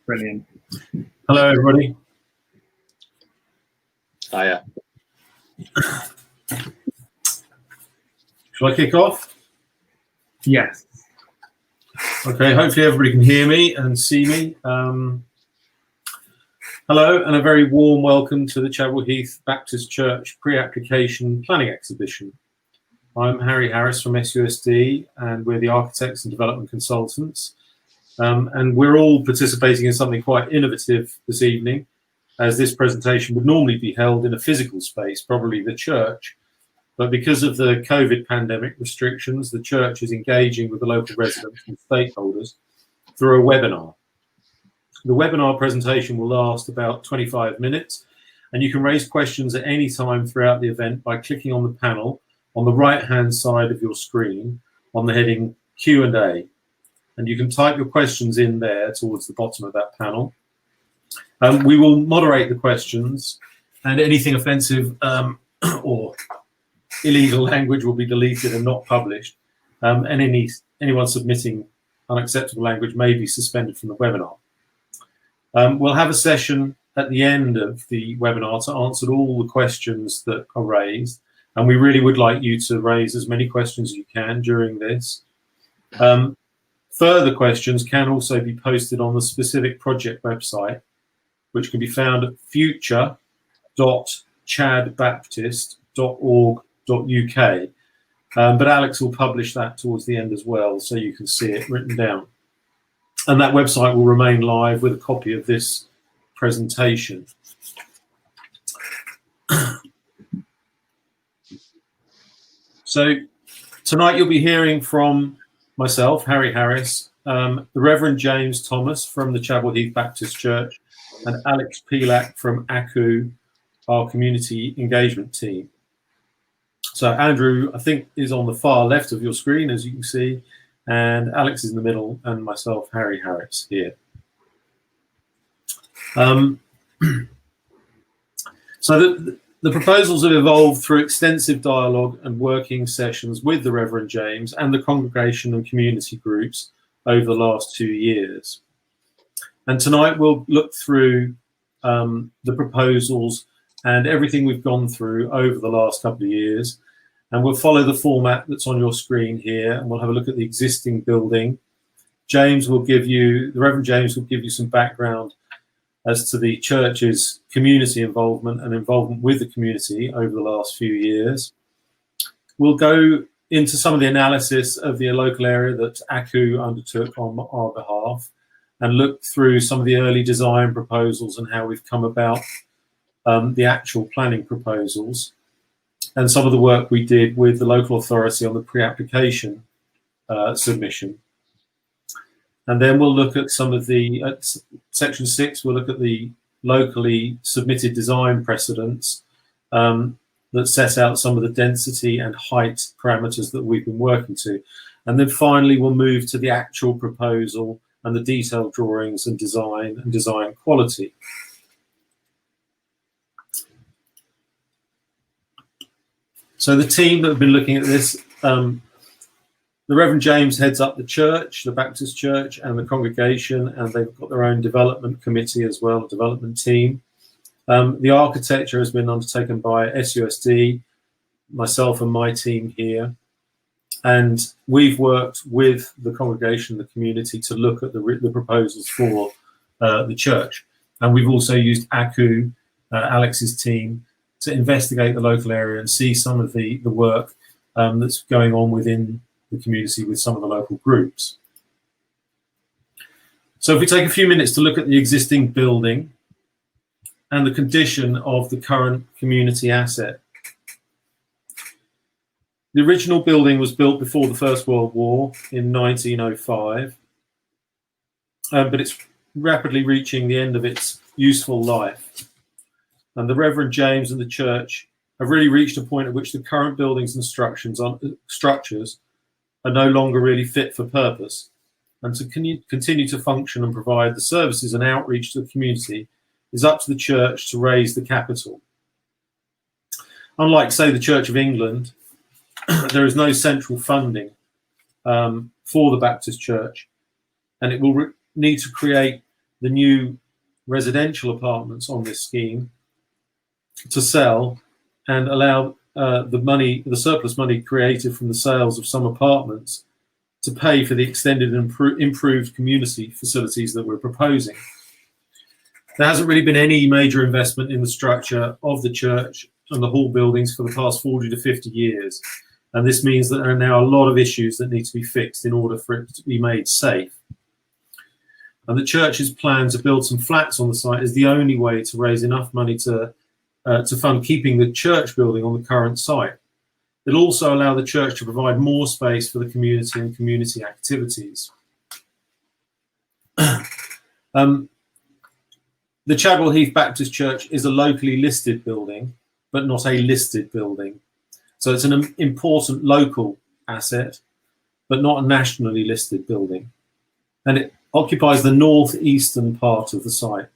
Brilliant. Hello, everybody. Hiya. Shall I kick off? Yes. Okay, hopefully everybody can hear me and see me. Hello, and a very warm welcome to the Chadwell Heath Baptist Church pre-application planning exhibition. I'm Harry Harris from SUSD, and we're the architects and development consultants. And we're all participating in something quite innovative this evening, as this presentation would normally be held in a physical space, probably the church. But because of the COVID pandemic restrictions, the church is engaging with the local residents and stakeholders through a webinar. The webinar presentation will last about 25 minutes, and you can raise questions at any time throughout the event by clicking on the panel on the right-hand side of your screen on the heading Q&A. And you can type your questions in there towards the bottom of that panel. We will moderate the questions, and anything offensive or illegal language will be deleted and not published. And anyone submitting unacceptable language may be suspended from the webinar. We'll have a session at the end of the webinar to answer all the questions that are raised, and we really would like you to raise as many questions as you can during this. Further questions can also be posted on the specific project website, which can be found at future.chadbaptist.org.uk. But Alex will publish that towards the end as well, so you can see it written down. And that website will remain live with a copy of this presentation. So tonight you'll be hearing from myself, Harry Harris, the Reverend James Thomas from the Chadwell Heath Baptist Church, and Alex Pilak from ACU, our community engagement team. So Andrew, I think, is on the far left of your screen, as you can see, and Alex is in the middle, and myself, Harry Harris, here. So the proposals have evolved through extensive dialogue and working sessions with the Reverend James and the congregation and community groups over the last 2 years. And tonight we'll look through the proposals and everything we've gone through over the last couple of years. And we'll follow the format that's on your screen here, and we'll have a look at the existing building. The Reverend James will give you some background as to the church's community involvement and involvement with the community over the last few years. We'll go into some of the analysis of the local area that ACU undertook on our behalf and look through some of the early design proposals and how we've come about the actual planning proposals, and some of the work we did with the local authority on the pre-application submission. And then we'll look at some of the, at section 6, we'll look at the locally submitted design precedents that set out some of the density and height parameters that we've been working to. And then finally, we'll move to the actual proposal and the detailed drawings and design quality. So the team that have been looking at this, the Reverend James heads up the church, the Baptist church, and the congregation, and they've got their own development committee as well, a development team. The architecture has been undertaken by SUSD, myself and my team here. And we've worked with the congregation, the community, to look at the proposals for the church. And we've also used ACU, Alex's team, to investigate the local area and see some of the work that's going on within the community with some of the local groups. So if we take a few minutes to look at the existing building and the condition of the current community asset. The original building was built before the First World War in 1905, but it's rapidly reaching the end of its useful life. And the Reverend James and the church have really reached a point at which the current buildings and structures are no longer really fit for purpose. And to continue to function and provide the services and outreach to the community is up to the church to raise the capital. Unlike, say, the Church of England, there is no central funding for the Baptist Church, and it will need to create the new residential apartments on this scheme to sell and allow the surplus money created from the sales of some apartments to pay for the extended and improved community facilities that we're proposing. There hasn't really been any major investment in the structure of the church and the hall buildings for the past 40 to 50 years. And this means that there are now a lot of issues that need to be fixed in order for it to be made safe. And the church's plan to build some flats on the site is the only way to raise enough money to fund keeping the church building on the current site. It'll also allow the church to provide more space for the community and community activities. The Chadwell Heath Baptist Church is a locally listed building, but not a listed building. So it's an important local asset, but not a nationally listed building. And it occupies the northeastern part of the site.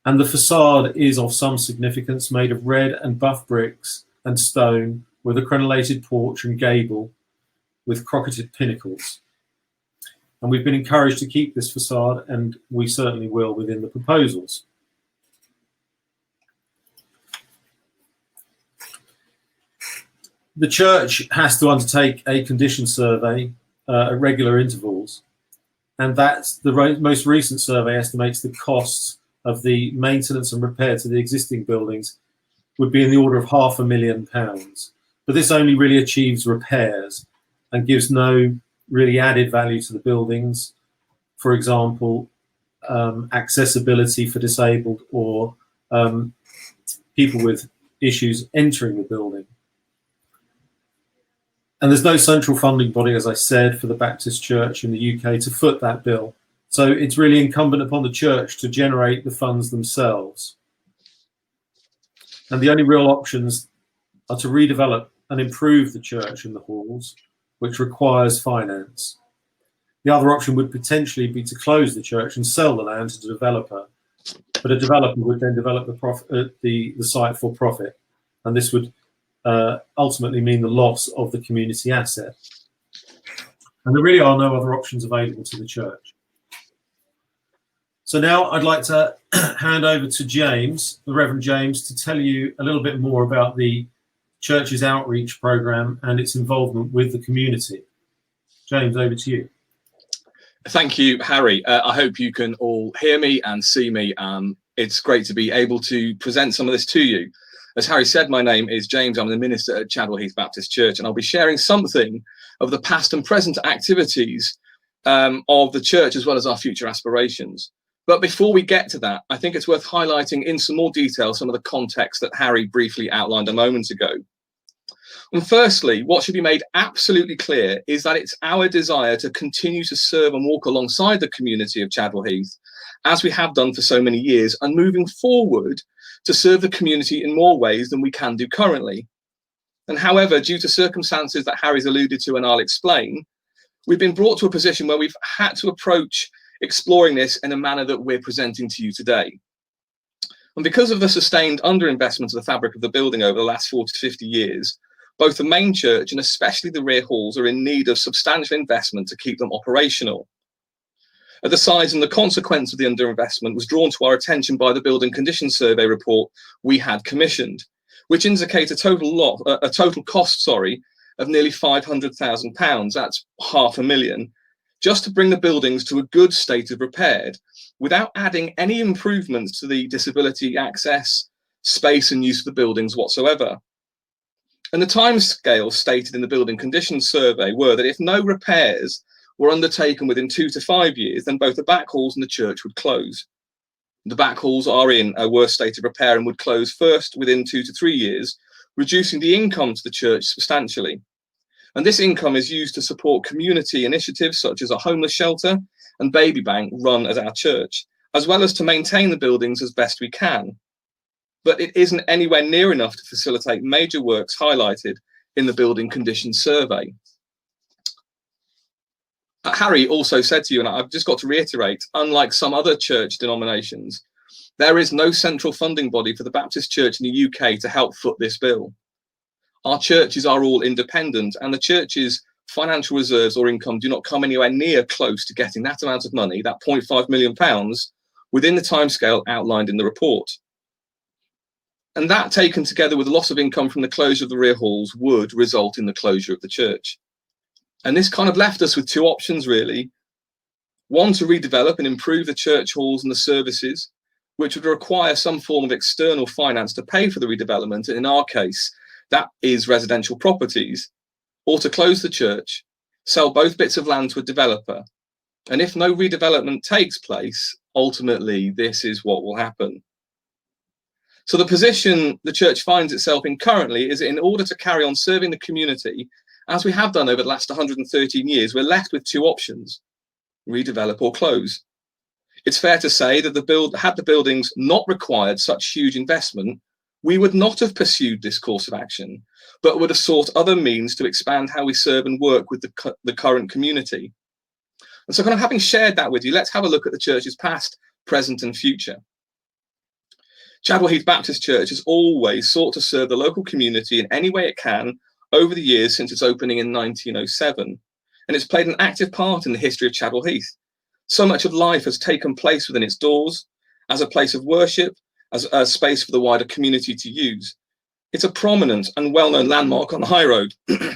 And the facade is of some significance, made of red and buff bricks and stone, with a crenellated porch and gable with crocketed pinnacles. And we've been encouraged to keep this facade, and we certainly will within the proposals. The church has to undertake a condition survey at regular intervals, and that's the most recent survey estimates the costs of the maintenance and repair to the existing buildings would be in the order of £500,000. But this only really achieves repairs and gives no really added value to the buildings. For example, accessibility for disabled or people with issues entering the building. And there's no central funding body, as I said, for the Baptist Church in the UK to foot that bill. So it's really incumbent upon the church to generate the funds themselves. And the only real options are to redevelop and improve the church and the halls, which requires finance. The other option would potentially be to close the church and sell the land to the developer, but a developer would then develop the site for profit, and this would ultimately mean the loss of the community asset. And there really are no other options available to the church. So now I'd like to hand over to James, the Reverend James, to tell you a little bit more about the church's outreach program and its involvement with the community. James, over to you. Thank you, Harry. I hope you can all hear me and see me. It's great to be able to present some of this to you. As Harry said, my name is James. I'm the minister at Chadwell Heath Baptist Church, and I'll be sharing something of the past and present activities of the church, as well as our future aspirations. But before we get to that, I think it's worth highlighting in some more detail some of the context that Harry briefly outlined a moment ago. And firstly, what should be made absolutely clear is that it's our desire to continue to serve and walk alongside the community of Chadwell Heath, as we have done for so many years, and moving forward to serve the community in more ways than we can do currently. And however, due to circumstances that Harry's alluded to and I'll explain, we've been brought to a position where we've had to approach exploring this in a manner that we're presenting to you today. And because of the sustained underinvestment of the fabric of the building over the last 40 to 50 years, both the main church and especially the rear halls are in need of substantial investment to keep them operational. At the size and the consequence of the underinvestment was drawn to our attention by the Building Condition Survey report we had commissioned, which indicates a total cost of nearly £500,000. That's £500,000, just to bring the buildings to a good state of repair, without adding any improvements to the disability access, space and use of the buildings whatsoever. And the timescales stated in the Building Condition Survey were that if no repairs were undertaken within 2 to 5 years, then both the back halls and the church would close. The back halls are in a worse state of repair and would close first within 2 to 3 years, reducing the income to the church substantially. And this income is used to support community initiatives such as a homeless shelter and baby bank run at our church, as well as to maintain the buildings as best we can. But it isn't anywhere near enough to facilitate major works highlighted in the Building Condition Survey. Harry also said to you, and I've just got to reiterate, unlike some other church denominations, there is no central funding body for the Baptist Church in the UK to help foot this bill. Our churches are all independent, and the churches financial reserves or income do not come anywhere near close to getting that amount of money, that £0.5 million, within the timescale outlined in the report. And that, taken together with the loss of income from the closure of the rear halls, would result in the closure of the church. And this kind of left us with two options, really. One, to redevelop and improve the church halls and the services, which would require some form of external finance to pay for the redevelopment. And in our case, that is residential properties. Or to close the church, sell both bits of land to a developer. And if no redevelopment takes place, ultimately, this is what will happen. So the position the church finds itself in currently is, in order to carry on serving the community, as we have done over the last 113 years, we're left with two options: redevelop or close. It's fair to say that had the buildings not required such huge investment, we would not have pursued this course of action, but would have sought other means to expand how we serve and work with the current community. And so, kind of having shared that with you, let's have a look at the church's past, present and future. Chadwell Heath Baptist Church has always sought to serve the local community in any way it can over the years since its opening in 1907. And it's played an active part in the history of Chadwell Heath. So much of life has taken place within its doors, as a place of worship, as a space for the wider community to use. It's a prominent and well-known landmark on the high road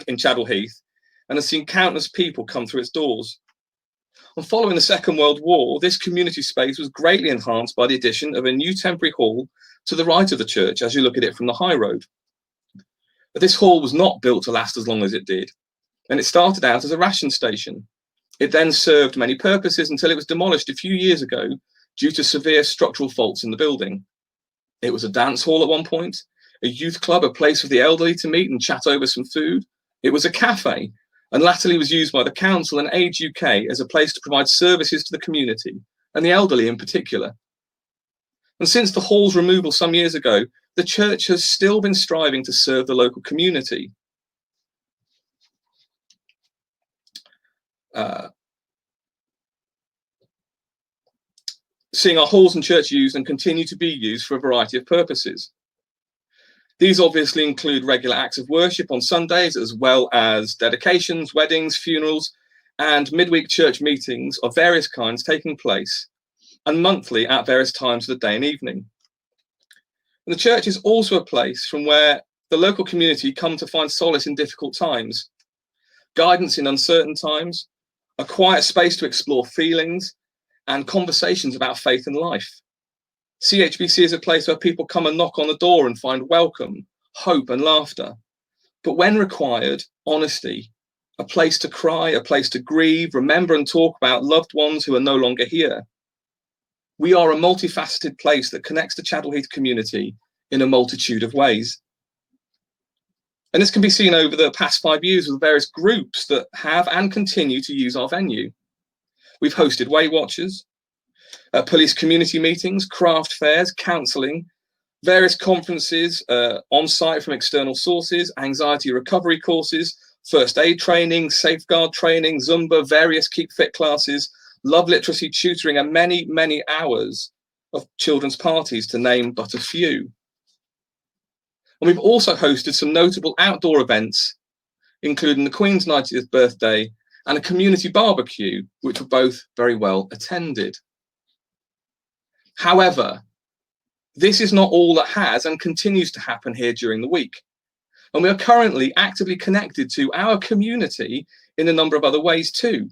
in Chadwell Heath, and has seen countless people come through its doors. And following the Second World War, this community space was greatly enhanced by the addition of a new temporary hall to the right of the church as you look at it from the high road. But this hall was not built to last as long as it did, and it started out as a ration station. It then served many purposes until it was demolished a few years ago due to severe structural faults in the building. It was a dance hall at one point, a youth club, a place for the elderly to meet and chat over some food. It was a cafe, and latterly was used by the council and Age UK as a place to provide services to the community, and the elderly in particular. And since the hall's removal some years ago, the church has still been striving to serve the local community. Seeing our halls and church used and continue to be used for a variety of purposes. These obviously include regular acts of worship on Sundays, as well as dedications, weddings, funerals, and midweek church meetings of various kinds taking place, and monthly at various times of the day and evening. And the church is also a place from where the local community come to find solace in difficult times, guidance in uncertain times, a quiet space to explore feelings, and conversations about faith and life. CHBC is a place where people come and knock on the door and find welcome, hope and laughter. But when required, honesty, a place to cry, a place to grieve, remember and talk about loved ones who are no longer here. We are a multifaceted place that connects the Chadwell Heath community in a multitude of ways. And this can be seen over the past 5 years with various groups that have and continue to use our venue. We've hosted Weight Watchers, police community meetings, craft fairs, counselling, various conferences on site from external sources, anxiety recovery courses, first aid training, safeguard training, Zumba, various Keep Fit classes, love literacy tutoring, and many, many hours of children's parties, to name but a few. And we've also hosted some notable outdoor events, including the Queen's 90th birthday and a community barbecue, which were both very well attended. However, this is not all that has and continues to happen here during the week. And we are currently actively connected to our community in a number of other ways too.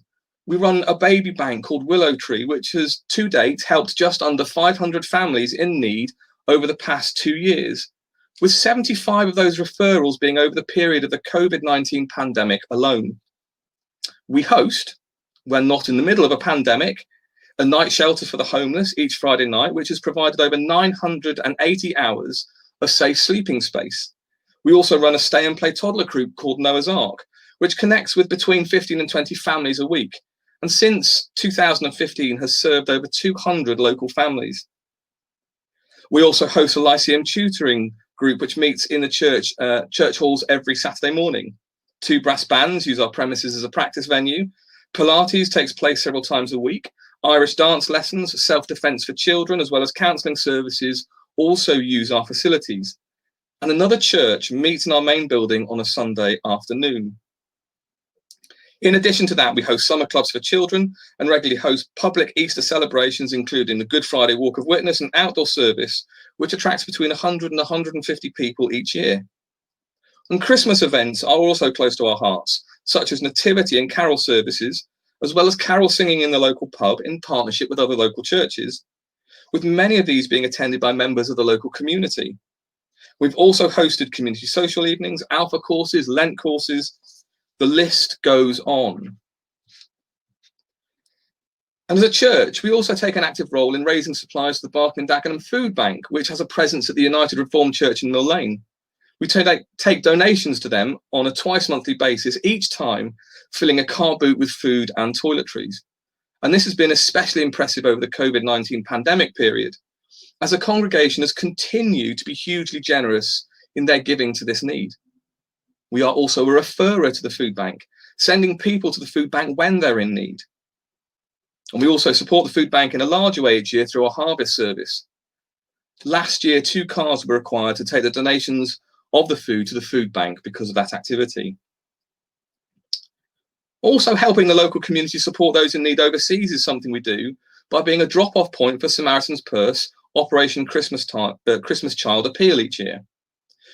We run a baby bank called Willow Tree, which has to date helped just under 500 families in need over the past 2 years, with 75 of those referrals being over the period of the COVID-19 pandemic alone. We host, when not in the middle of a pandemic, a night shelter for the homeless each Friday night, which has provided over 980 hours of safe sleeping space. We also run a stay and play toddler group called Noah's Ark, which connects with between 15 and 20 families a week, and since 2015 has served over 200 local families. We also host a Lyceum tutoring group, which meets in the church halls every Saturday morning. 2 brass bands use our premises as a practice venue. Pilates takes place several times a week. Irish dance lessons, self-defense for children, as well as counselling services also use our facilities. And another church meets in our main building on a Sunday afternoon. In addition to that, we host summer clubs for children and regularly host public Easter celebrations, including the Good Friday Walk of Witness and outdoor service, which attracts between 100 and 150 people each year. And Christmas events are also close to our hearts, such as nativity and carol services, as well as carol singing in the local pub in partnership with other local churches, with many of these being attended by members of the local community. We've also hosted community social evenings, alpha courses, Lent courses. The list goes on. And as a church, we also take an active role in raising supplies to the Barking and Dagenham Food Bank, which has a presence at the United Reformed Church in Mill Lane. We take donations to them on a twice-monthly basis, each time filling a car boot with food and toiletries. And this has been especially impressive over the COVID-19 pandemic period, as a congregation has continued to be hugely generous in their giving to this need. We are also a referrer to the food bank, sending people to the food bank when they're in need. And we also support the food bank in a larger way each year through our harvest service. Last year, 2 cars were required to take the donations of the food to the food bank because of that activity. Also, helping the local community support those in need overseas is something we do by being a drop-off point for Samaritan's Purse Operation Christmas Child Appeal each year.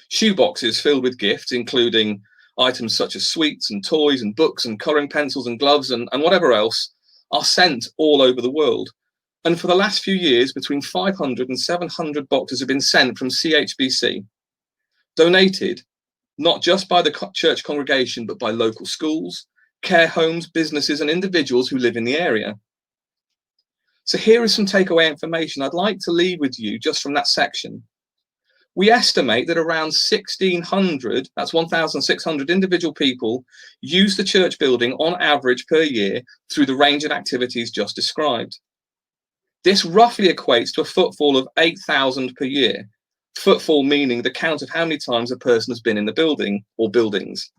Shoe boxes filled with gifts, including items such as sweets and toys and books and colouring pencils and gloves and whatever else, are sent all over the world. And for the last few years, between 500 and 700 boxes have been sent from CHBC, donated not just by the church congregation, but by local schools, care homes, businesses, and individuals who live in the area. So here is some takeaway information I'd like to leave with you just from that section. We estimate that around 1,600, that's 1,600 individual people, use the church building on average per year through the range of activities just described. This roughly equates to a footfall of 8,000 per year. Footfall meaning the count of how many times a person has been in the building or buildings.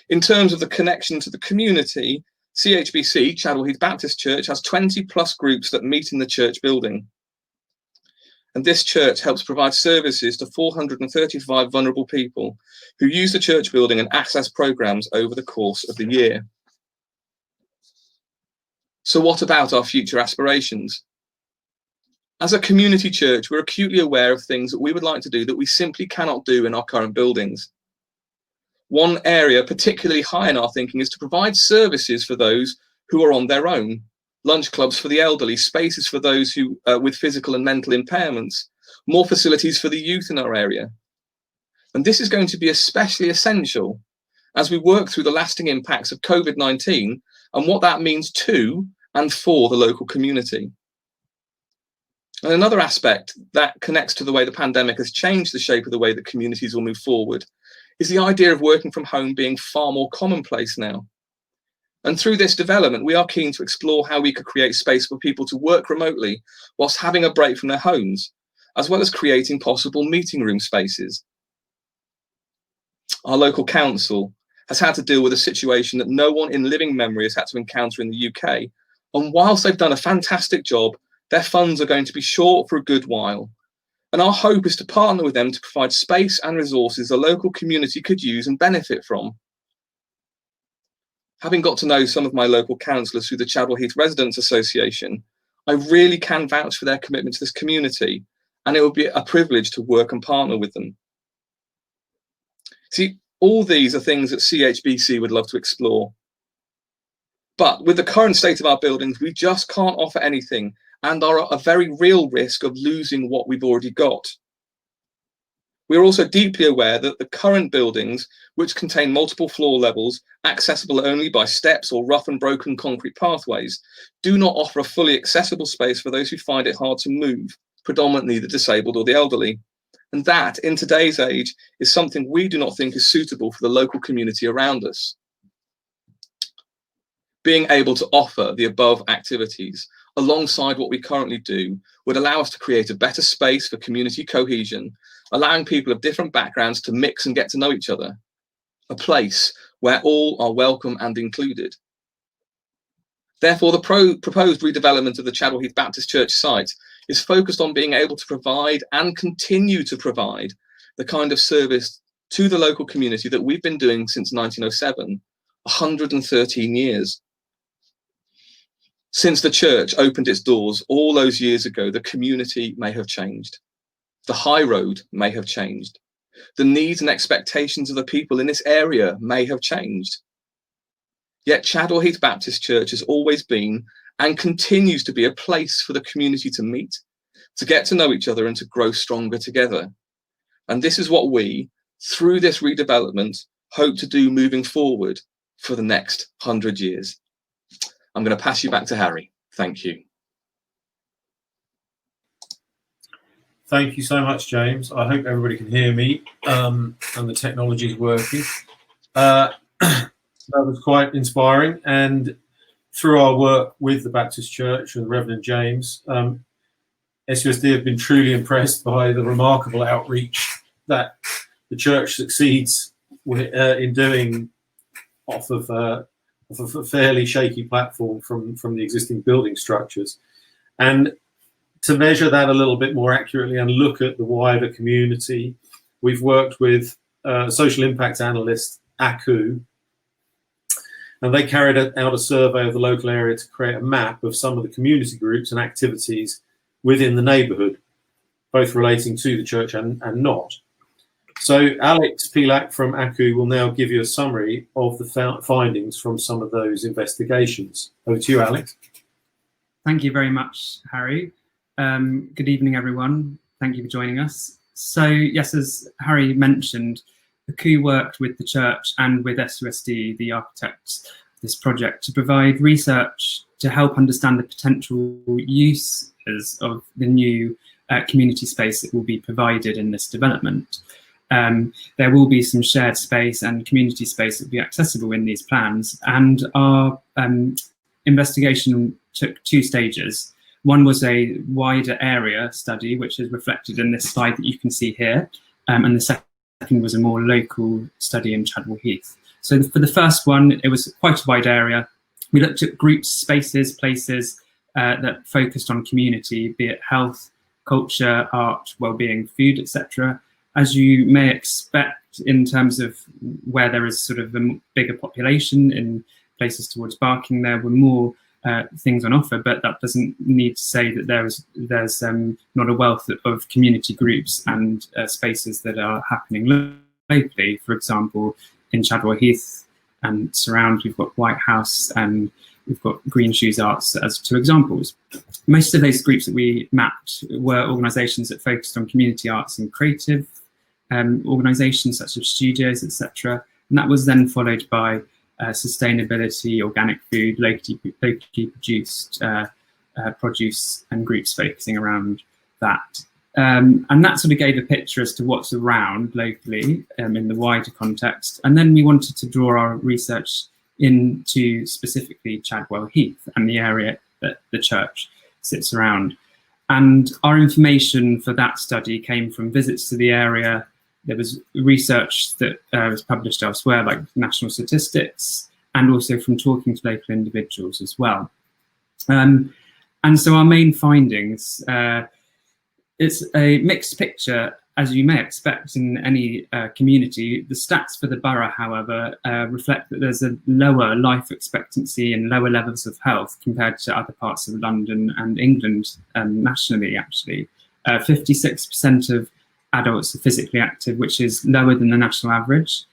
In terms of the connection to the community, CHBC, Chadwell Heath Baptist Church, has 20 plus groups that meet in the church building. And this church helps provide services to 435 vulnerable people who use the church building and access programs over the course of the year. So what about our future aspirations? As a community church, we're acutely aware of things that we would like to do that we simply cannot do in our current buildings. One area particularly high in our thinking is to provide services for those who are on their own. Lunch clubs for the elderly, spaces for those who with physical and mental impairments, more facilities for the youth in our area. And this is going to be especially essential as we work through the lasting impacts of COVID-19 and what that means to and for the local community. And another aspect that connects to the way the pandemic has changed the shape of the way that communities will move forward is the idea of working from home being far more commonplace now. And through this development, we are keen to explore how we could create space for people to work remotely whilst having a break from their homes, as well as creating possible meeting room spaces. Our local council has had to deal with a situation that no one in living memory has had to encounter in the UK. And whilst they've done a fantastic job, their funds are going to be short for a good while. And our hope is to partner with them to provide space and resources the local community could use and benefit from. Having got to know some of my local councillors through the Chadwell Heath Residents Association, I really can vouch for their commitment to this community, and it would be a privilege to work and partner with them. See, all these are things that CHBC would love to explore. But with the current state of our buildings, we just can't offer anything and are at a very real risk of losing what we've already got. We are also deeply aware that the current buildings, which contain multiple floor levels, accessible only by steps or rough and broken concrete pathways, do not offer a fully accessible space for those who find it hard to move, predominantly the disabled or the elderly. And that, in today's age, is something we do not think is suitable for the local community around us. Being able to offer the above activities alongside what we currently do would allow us to create a better space for community cohesion, allowing people of different backgrounds to mix and get to know each other, a place where all are welcome and included. Therefore, the proposed redevelopment of the Chadwell Heath Baptist Church site is focused on being able to provide and continue to provide the kind of service to the local community that we've been doing since 1907, 113 years. Since the church opened its doors all those years ago, the community may have changed. The high road may have changed. The needs and expectations of the people in this area may have changed. Yet Chadwell Heath Baptist Church has always been and continues to be a place for the community to meet, to get to know each other and to grow stronger together. And this is what we, through this redevelopment, hope to do moving forward for the next 100 years. I'm going to pass you back to Harry. Thank you. Thank you so much, James. I hope everybody can hear me and the technology is working. That was quite inspiring. And through our work with the Baptist Church and Reverend James, SUSD have been truly impressed by the remarkable outreach that the church succeeds in doing off of a fairly shaky platform from the existing building structures. And to measure that a little bit more accurately and look at the wider community, we've worked with social impact analyst ACU, and they carried out a survey of the local area to create a map of some of the community groups and activities within the neighbourhood, both relating to the church and not. So Alex Pilak from ACU will now give you a summary of the findings from some of those investigations. Over to you, Alex. Thank you very much, Harry. Good evening, everyone. Thank you for joining us. So yes, as Harry mentioned, ACU worked with the church and with SUSD, the architects of this project, to provide research to help understand the potential uses of the new community space that will be provided in this development. There will be some shared space and community space that will be accessible in these plans, and our investigation took 2 stages. One was a wider area study, which is reflected in this slide that you can see here, and the second was a more local study in Chadwell Heath. So for the first one, it was quite a wide area. We looked at groups, spaces, places that focused on community, be it health, culture, art, well-being, food, etc. As you may expect, in terms of where there is sort of a bigger population in places towards Barking, there were more things on offer, but that doesn't need to say that there's not a wealth of community groups and spaces that are happening locally. For example, in Chadwell Heath and surround, we've got White House and we've got Green Shoes Arts as 2 examples. Most of those groups that we mapped were organisations that focused on community arts and creative organisations such as studios, etc. And that was then followed by sustainability, organic food, locally produced produce, and groups focusing around that. And that sort of gave a picture as to what's around locally in the wider context. And then we wanted to draw our research into specifically Chadwell Heath and the area that the church sits around. And our information for that study came from visits to the area. There was research that was published elsewhere, like national statistics, and also from talking to local individuals as well. And so our main findings, it's a mixed picture, as you may expect in any community. The stats for the borough, however, reflect that there's a lower life expectancy and lower levels of health compared to other parts of London and England nationally, actually. 56% of adults are physically active, which is lower than the national average.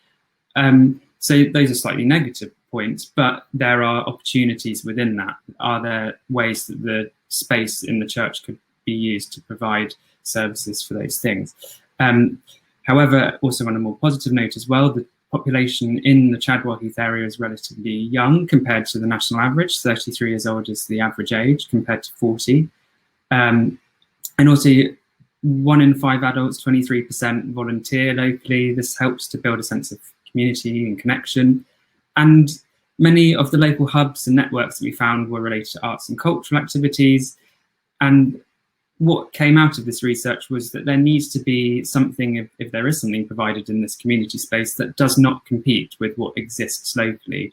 So those are slightly negative points, but there are opportunities within that. Are there ways that the space in the church could be used to provide services for those things? However, also on a more positive note as well, the population in the Chadwell Heath area is relatively young compared to the national average. 33 years old is the average age compared to 40. And also 1 in 5 adults, 23% volunteer locally. This helps to build a sense of community and connection. And many of the local hubs and networks that we found were related to arts and cultural activities. And what came out of this research was that there needs to be something, if there is something provided in this community space, that does not compete with what exists locally.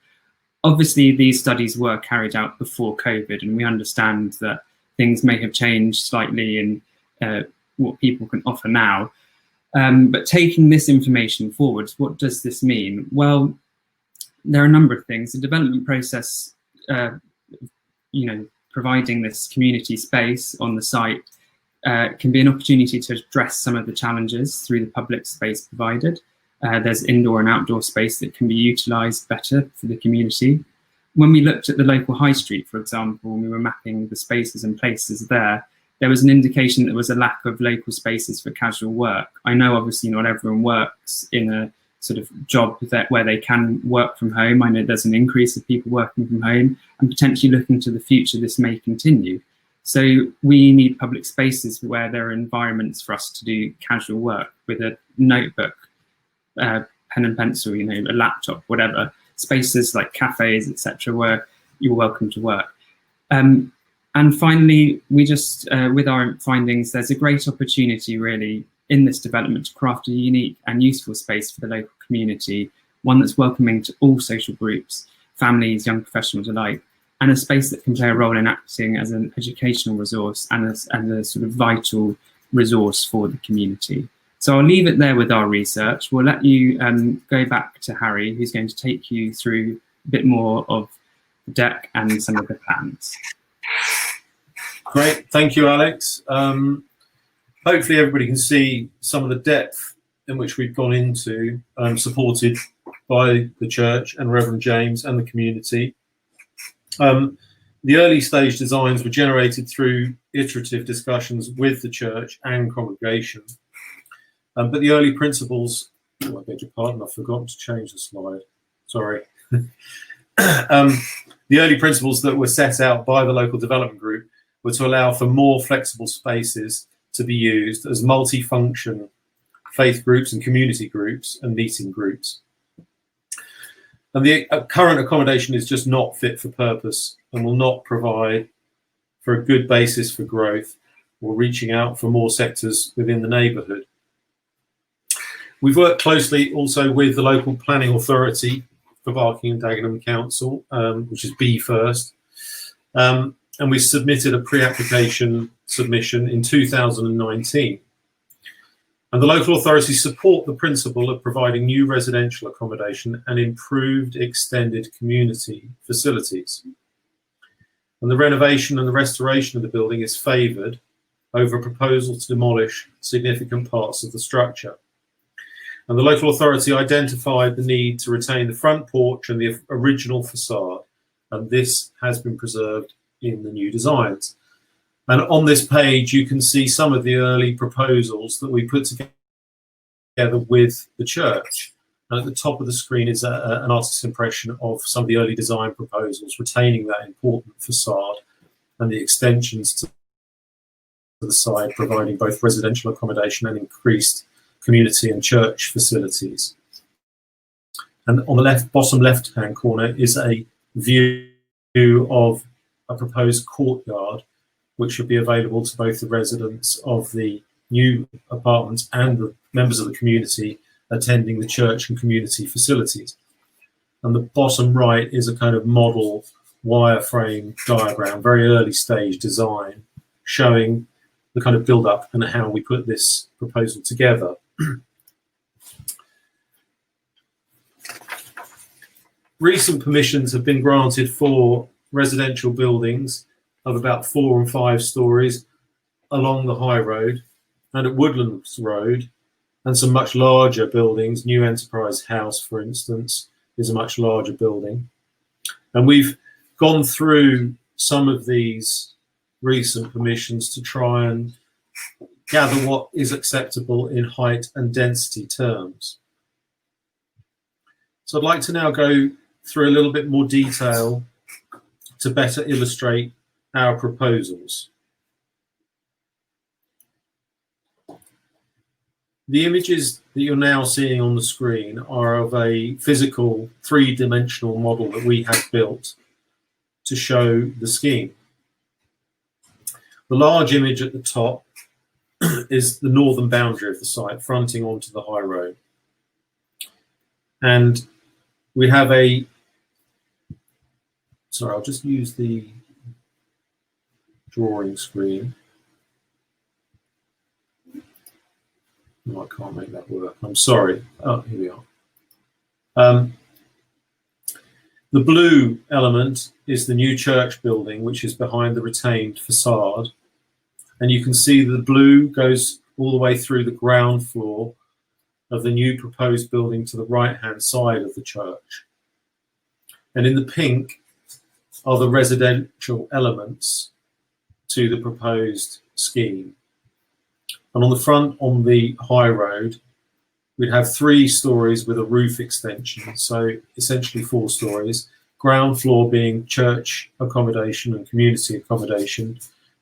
Obviously, these studies were carried out before COVID, and we understand that things may have changed slightly in what people can offer now. But taking this information forward, what does this mean? Well, there are a number of things. The development process, providing this community space on the site can be an opportunity to address some of the challenges through the public space provided. There's indoor and outdoor space that can be utilised better for the community. When we looked at the local high street, for example, and we were mapping the spaces and places there was an indication that there was a lack of local spaces for casual work. I know obviously not everyone works in a sort of job where they can work from home. I know there's an increase of people working from home, and potentially looking to the future, this may continue. So we need public spaces where there are environments for us to do casual work with a notebook, pen and pencil, a laptop, whatever, spaces like cafes, etc., where you're welcome to work. And finally, we just, with our findings, there's a great opportunity really in this development to craft a unique and useful space for the local community, one that's welcoming to all social groups, families, young professionals alike, and a space that can play a role in acting as an educational resource and a sort of vital resource for the community. So I'll leave it there with our research. We'll let you go back to Harry, who's going to take you through a bit more of the deck and some of the plans. Great, thank you, Alex. Hopefully everybody can see some of the depth in which we've gone into, supported by the church and Reverend James and the community. The early stage designs were generated through iterative discussions with the church and congregation. But the early principles, I beg your pardon, I've forgotten to change the slide, sorry. The early principles that were set out by the local development group were to allow for more flexible spaces to be used as multi-function faith groups and community groups and meeting groups. And the current accommodation is just not fit for purpose and will not provide for a good basis for growth or reaching out for more sectors within the neighbourhood. We've worked closely also with the local planning authority for Barking and Dagenham Council, which is B First, and we submitted a pre-application submission in 2019. And the local authorities support the principle of providing new residential accommodation and improved extended community facilities. And the renovation and the restoration of the building is favoured over a proposal to demolish significant parts of the structure. And the local authority identified the need to retain the front porch and the original facade, and this has been preserved in the new designs. And on this page, you can see some of the early proposals that we put together with the church. And at the top of the screen is an artist's impression of some of the early design proposals, retaining that important facade and the extensions to the side, providing both residential accommodation and increased community and church facilities. And on the bottom left-hand corner is a view of a proposed courtyard, which should be available to both the residents of the new apartments and the members of the community attending the church and community facilities. And the bottom right is a kind of model wireframe diagram, very early stage design, showing the kind of build up and how we put this proposal together. Recent permissions have been granted for residential buildings of about 4 and 5 stories along the High Road and at Woodlands Road, and some much larger buildings. New Enterprise House, for instance, is a much larger building. And we've gone through some of these recent permissions to try and gather what is acceptable in height and density terms. So I'd like to now go through a little bit more detail to better illustrate our proposals. The images that you're now seeing on the screen are of a physical 3-dimensional model that we have built to show the scheme. The large image at the top is the northern boundary of the site, fronting onto the High Road. And we have a, sorry, I'll just use the drawing screen. No, I can't make that work. I'm sorry. Oh, here we are. The blue element is the new church building, which is behind the retained facade. And you can see the blue goes all the way through the ground floor of the new proposed building to the right-hand side of the church. And in the pink are the residential elements to the proposed scheme. And on the front, on the high road, we'd have 3 stories with a roof extension, so essentially 4 stories. Ground floor being church accommodation and community accommodation,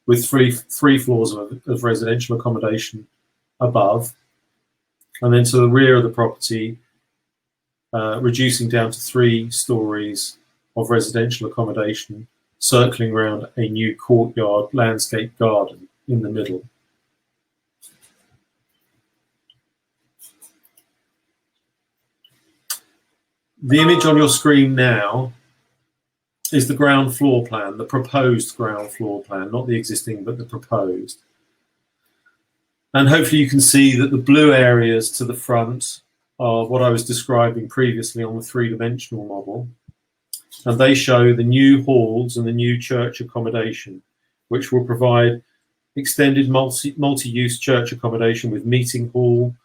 with three floors of residential accommodation above. And then to the rear of the property, reducing down to 3 stories of residential accommodation, circling around a new courtyard landscape garden in the middle. The image on your screen now is the ground floor plan, the proposed ground floor plan, not the existing, but the proposed. And hopefully you can see that the blue areas to the front are what I was describing previously on the 3-dimensional model. And they show the new halls and the new church accommodation, which will provide extended multi-use church accommodation with meeting hall,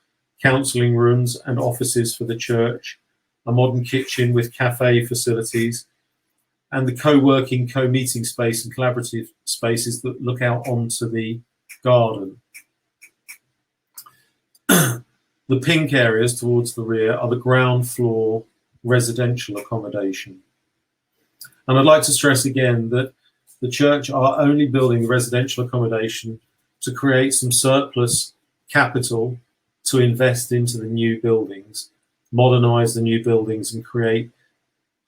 counselling rooms and offices for the church, a modern kitchen with cafe facilities, and the co-working, co-meeting space and collaborative spaces that look out onto the garden. The pink areas towards the rear are the ground floor residential accommodation. And I'd like to stress again that the church are only building the residential accommodation to create some surplus capital to invest into the new buildings, modernise the new buildings and create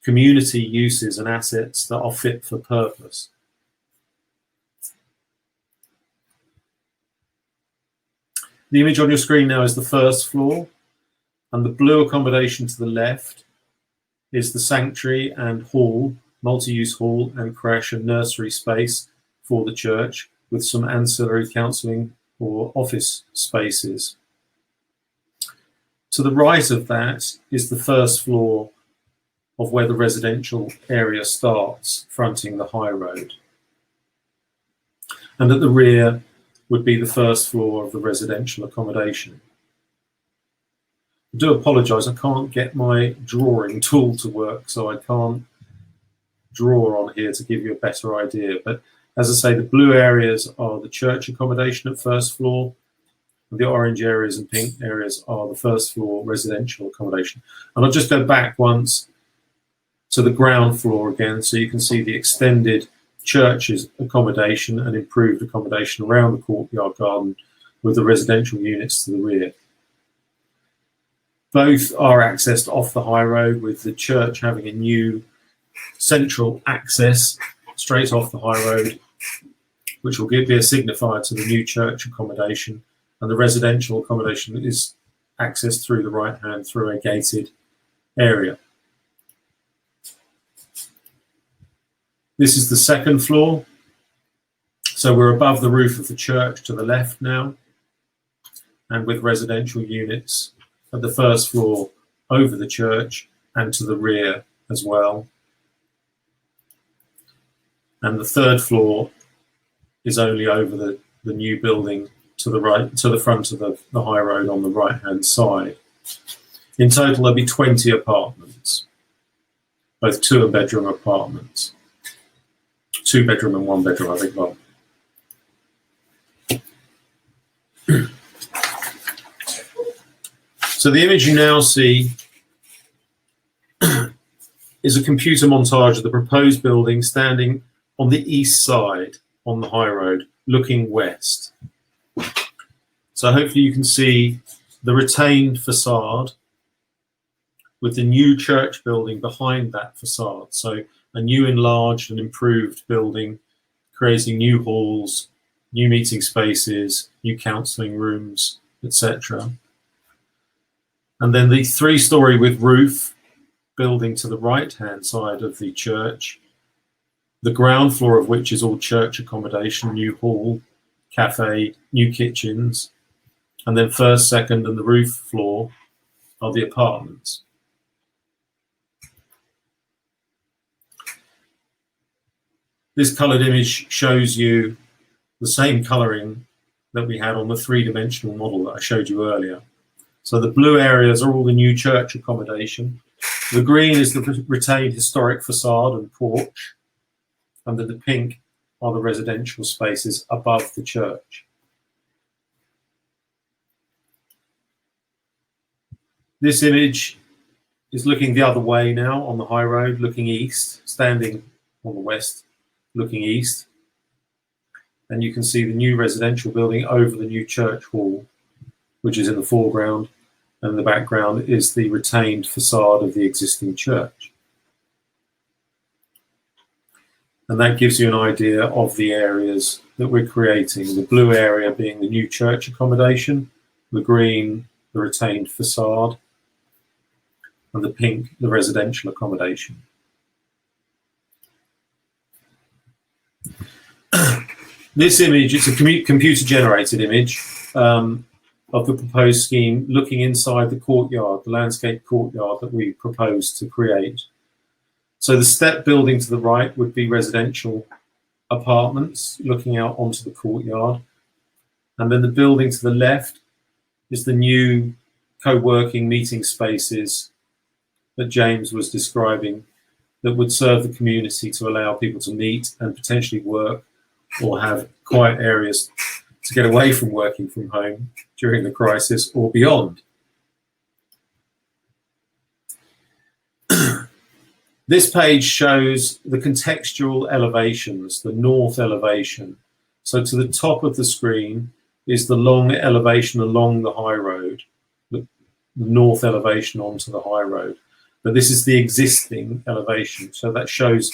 community uses and assets that are fit for purpose. The image on your screen now is the first floor, and the blue accommodation to the left is the sanctuary and hall, multi-use hall and creche and nursery space for the church, with some ancillary counselling or office spaces. To the right of that is the first floor of where the residential area starts, fronting the high road. And at the rear would be the first floor of the residential accommodation. I do apologise, I can't get my drawing tool to work, so I can't draw on here to give you a better idea. But as I say, the blue areas are the church accommodation at first floor, and the orange areas and pink areas are the first floor residential accommodation. And I'll just go back once to the ground floor again, so you can see the extended church's accommodation and improved accommodation around the courtyard garden with the residential units to the rear. Both are accessed off the high road, with the church having a new central access straight off the high road, which will be a signifier to the new church accommodation, and the residential accommodation is accessed through the right hand through a gated area. This is the second floor. So we're above the roof of the church to the left now, and with residential units at the first floor over the church and to the rear as well. And the third floor is only over the new building to the right, to the front of the high road on the right hand side. In total, there'll be 20 apartments, both 2-bedroom apartments. 2-bedroom and 1-bedroom, I think. Well, so the image you now see is a computer montage of the proposed building standing on the east side on the high road, looking west. So hopefully you can see the retained facade with the new church building behind that facade. So a new enlarged and improved building, creating new halls, new meeting spaces, new counselling rooms, etc. And then the 3-story with roof building to the right-hand side of the church, the ground floor of which is all church accommodation, new hall, cafe, new kitchens, and then first, second, and the roof floor are the apartments. This coloured image shows you the same colouring that we had on the three-dimensional model that I showed you earlier. So the blue areas are all the new church accommodation. The green is the retained historic facade and porch, and the pink are the residential spaces above the church. This image is looking the other way now on the high road, looking east, standing on the west, looking east. And you can see the new residential building over the new church hall, which is in the foreground, and the background is the retained facade of the existing church. And that gives you an idea of the areas that we're creating, the blue area being the new church accommodation, the green, the retained facade, and the pink, the residential accommodation. This image, it's a computer-generated image of the proposed scheme looking inside the courtyard, the landscape courtyard that we propose to create. So the step building to the right would be residential apartments looking out onto the courtyard. And then the building to the left is the new co-working meeting spaces that James was describing that would serve the community to allow people to meet and potentially work or have quiet areas to get away from working from home during the crisis or beyond. This page shows the contextual elevations, the north elevation. So to the top of the screen is the long elevation along the high road, the north elevation onto the high road. But this is the existing elevation. So that shows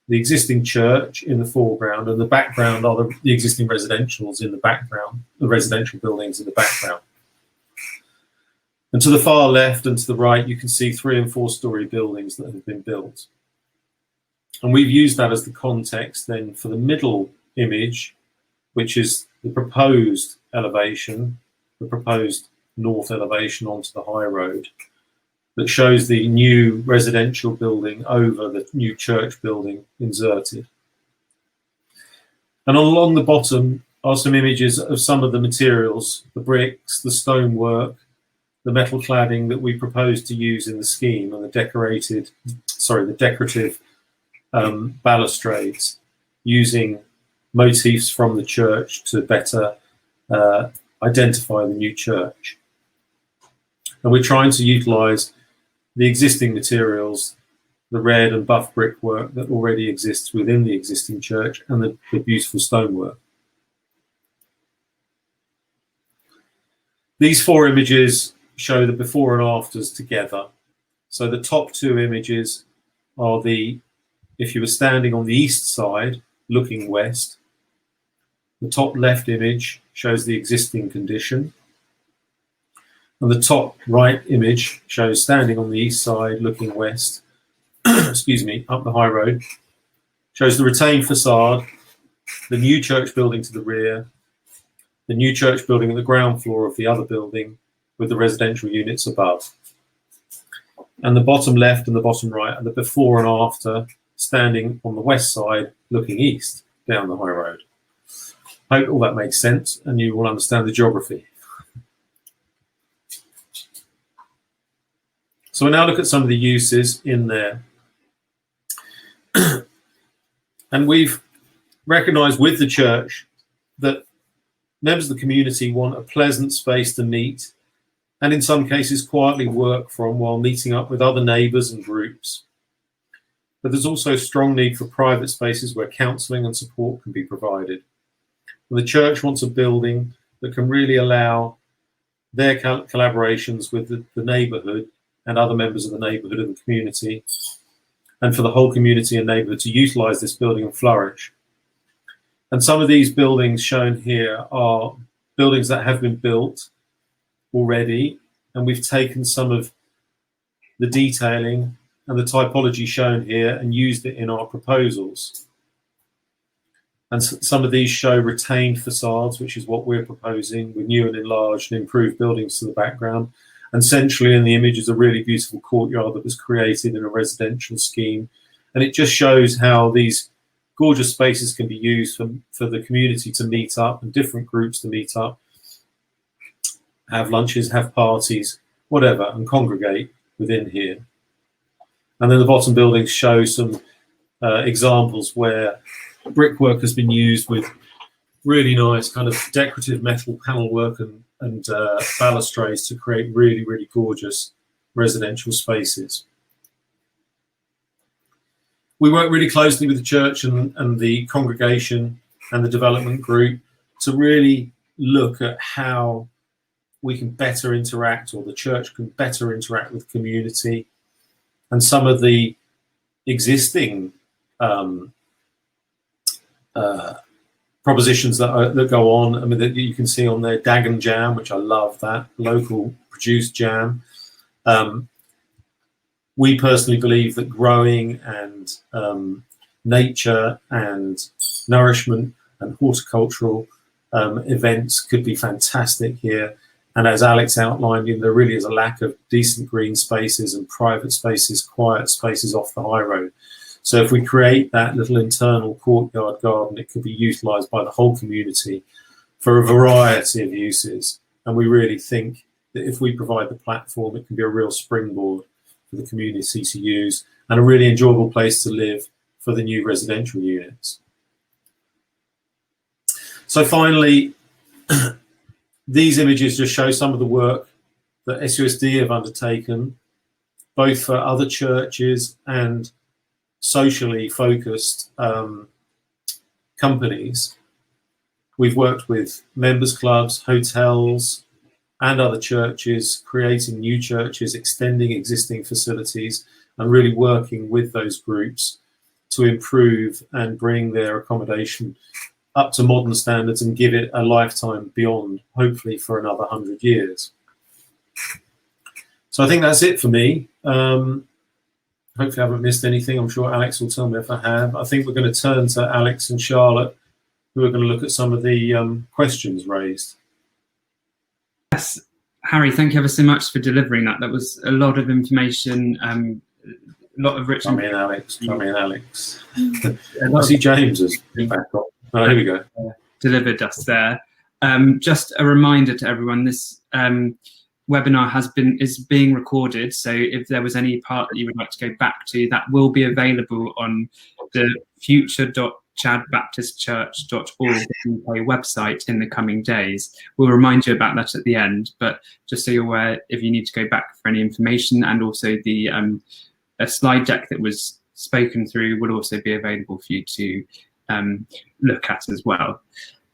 the existing church in the foreground, and the background are the existing residentials in the background, the residential buildings in the background. And to the far left and to the right, you can see 3- and 4-story buildings that have been built. And we've used that as the context then for the middle image, which is the proposed elevation, the proposed north elevation onto the high road, that shows the new residential building over the new church building inserted. And along the bottom are some images of some of the materials, the bricks, the stonework, the metal cladding that we propose to use in the scheme, and the decorative balustrades, using motifs from the church to better identify the new church. And we're trying to utilize the existing materials, the red and buff brickwork that already exists within the existing church, and the beautiful stonework. These 4 images show the before and afters together. So the top 2 images are if you were standing on the east side looking west. The top left image shows the existing condition. And the top right image shows standing on the east side looking west, excuse me, up the high road, shows the retained facade, the new church building to the rear, the new church building at the ground floor of the other building with the residential units above. And the bottom left and the bottom right are the before and after, standing on the west side looking east down the high road. I hope all that makes sense and you will understand the geography. So we'll now look at some of the uses in there. And we've recognised with the church that members of the community want a pleasant space to meet, and in some cases quietly work from while meeting up with other neighbours and groups. But there's also a strong need for private spaces where counselling and support can be provided. And the church wants a building that can really allow their collaborations with the neighbourhood and other members of the neighbourhood and the community, and for the whole community and neighbourhood to utilise this building and flourish. And some of these buildings shown here are buildings that have been built already, and we've taken some of the detailing and the typology shown here and used it in our proposals. And some of these show retained facades, which is what we're proposing, with new and enlarged and improved buildings to the background. And centrally in the image is a really beautiful courtyard that was created in a residential scheme. And it just shows how these gorgeous spaces can be used for the community to meet up and different groups to meet up, have lunches, have parties, whatever, and congregate within here. And then the bottom buildings show some examples where brickwork has been used with really nice kind of decorative metal panel work and balustrades to create really, really gorgeous residential spaces. We work really closely with the church and the congregation and the development group to really look at how we can better interact, or the church can better interact with the community. And some of the existing propositions that go on, I mean, that you can see on there, Dagon Jam, which I love, that local produced jam. We personally believe that growing and nature and nourishment and horticultural events could be fantastic here. And as Alex outlined, there really is a lack of decent green spaces and private spaces, quiet spaces off the high road. So if we create that little internal courtyard garden, it could be utilised by the whole community for a variety of uses. And we really think that if we provide the platform, it can be a real springboard for the community to use and a really enjoyable place to live for the new residential units. So finally, these images just show some of the work that SUSD have undertaken, both for other churches and socially focused companies. We've worked with members clubs, hotels, and other churches, creating new churches, extending existing facilities, and really working with those groups to improve and bring their accommodation up to modern standards and give it a lifetime beyond, hopefully for another 100 years. So I think that's it for me. Hopefully I haven't missed anything. I'm sure Alex will tell me if I have. I think we're going to turn to Alex and Charlotte, who are going to look at some of the questions raised. Yes, Harry, thank you ever so much for delivering that. That was a lot of information, a lot of rich... Come in, Alex. I see James has been back up. Oh, here we go. Delivered us there. Just a reminder to everyone, this webinar is being recorded, so if there was any part that you would like to go back to, that will be available on the future.chadbaptistchurch.org website in the coming days. We'll remind you about that at the end, but just so you're aware, if you need to go back for any information, and also the a slide deck that was spoken through will also be available for you to look at as well.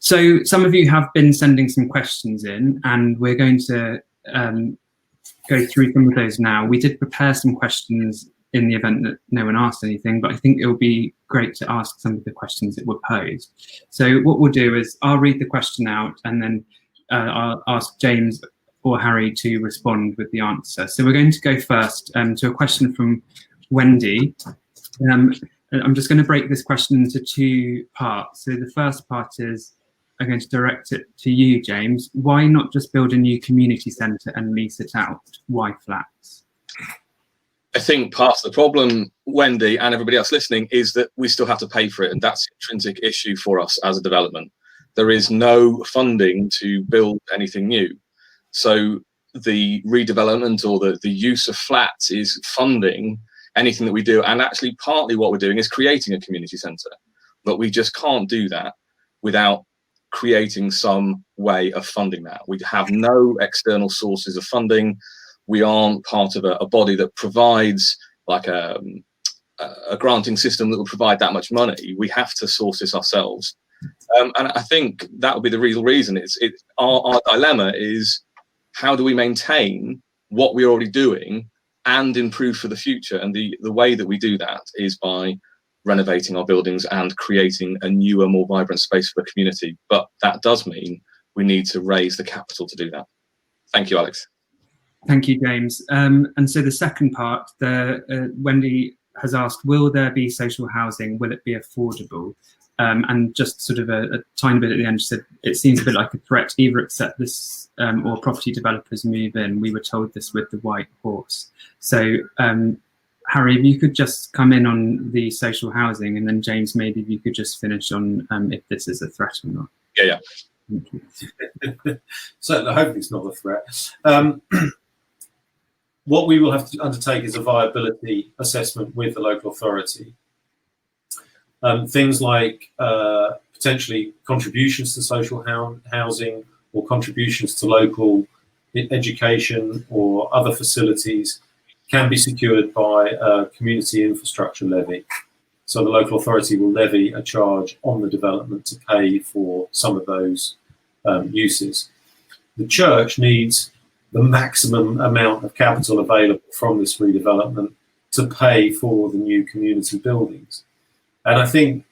So some of you have been sending some questions in, and we're going to go through some of those now. We did prepare some questions in the event that no one asked anything, but I think it will be great to ask some of the questions that were posed. So what we'll do is I'll read the question out, and then I'll ask James or Harry to respond with the answer. So we're going to go first to a question from Wendy. I'm just going to break this question into two parts. So the first part is, I'm going to direct it to you, James. Why not just build a new community centre and lease it out? Why flats? I think part of the problem, Wendy, and everybody else listening, is that we still have to pay for it, and that's an intrinsic issue for us as a development. There is no funding to build anything new. So the redevelopment or the use of flats is funding anything that we do, and actually partly what we're doing is creating a community centre, but we just can't do that without creating some way of funding that. We have no external sources of funding. We aren't part of a body that provides like a granting system that will provide that much money. We have to source this ourselves, and I think that would be the real reason. Our dilemma is, how do we maintain what we're already doing and improve for the future? And the way that we do that is by renovating our buildings and creating a newer, more vibrant space for the community. But that does mean we need to raise the capital to do that. Thank you, Alex. Thank you, James. And so the second part, Wendy has asked, will there be social housing? Will it be affordable? And just sort of a tiny bit at the end, she said, it seems a bit like a threat, either accept this or property developers move in. We were told this with the white horse. So Harry, if you could just come in on the social housing, and then James, maybe if you could just finish on if this is a threat or not. Yeah. Thank you. Certainly, I hope it's not a threat. What we will have to undertake is a viability assessment with the local authority. Things like potentially contributions to social housing or contributions to local education or other facilities can be secured by a community infrastructure levy. So the local authority will levy a charge on the development to pay for some of those uses. The church needs the maximum amount of capital available from this redevelopment to pay for the new community buildings. And I think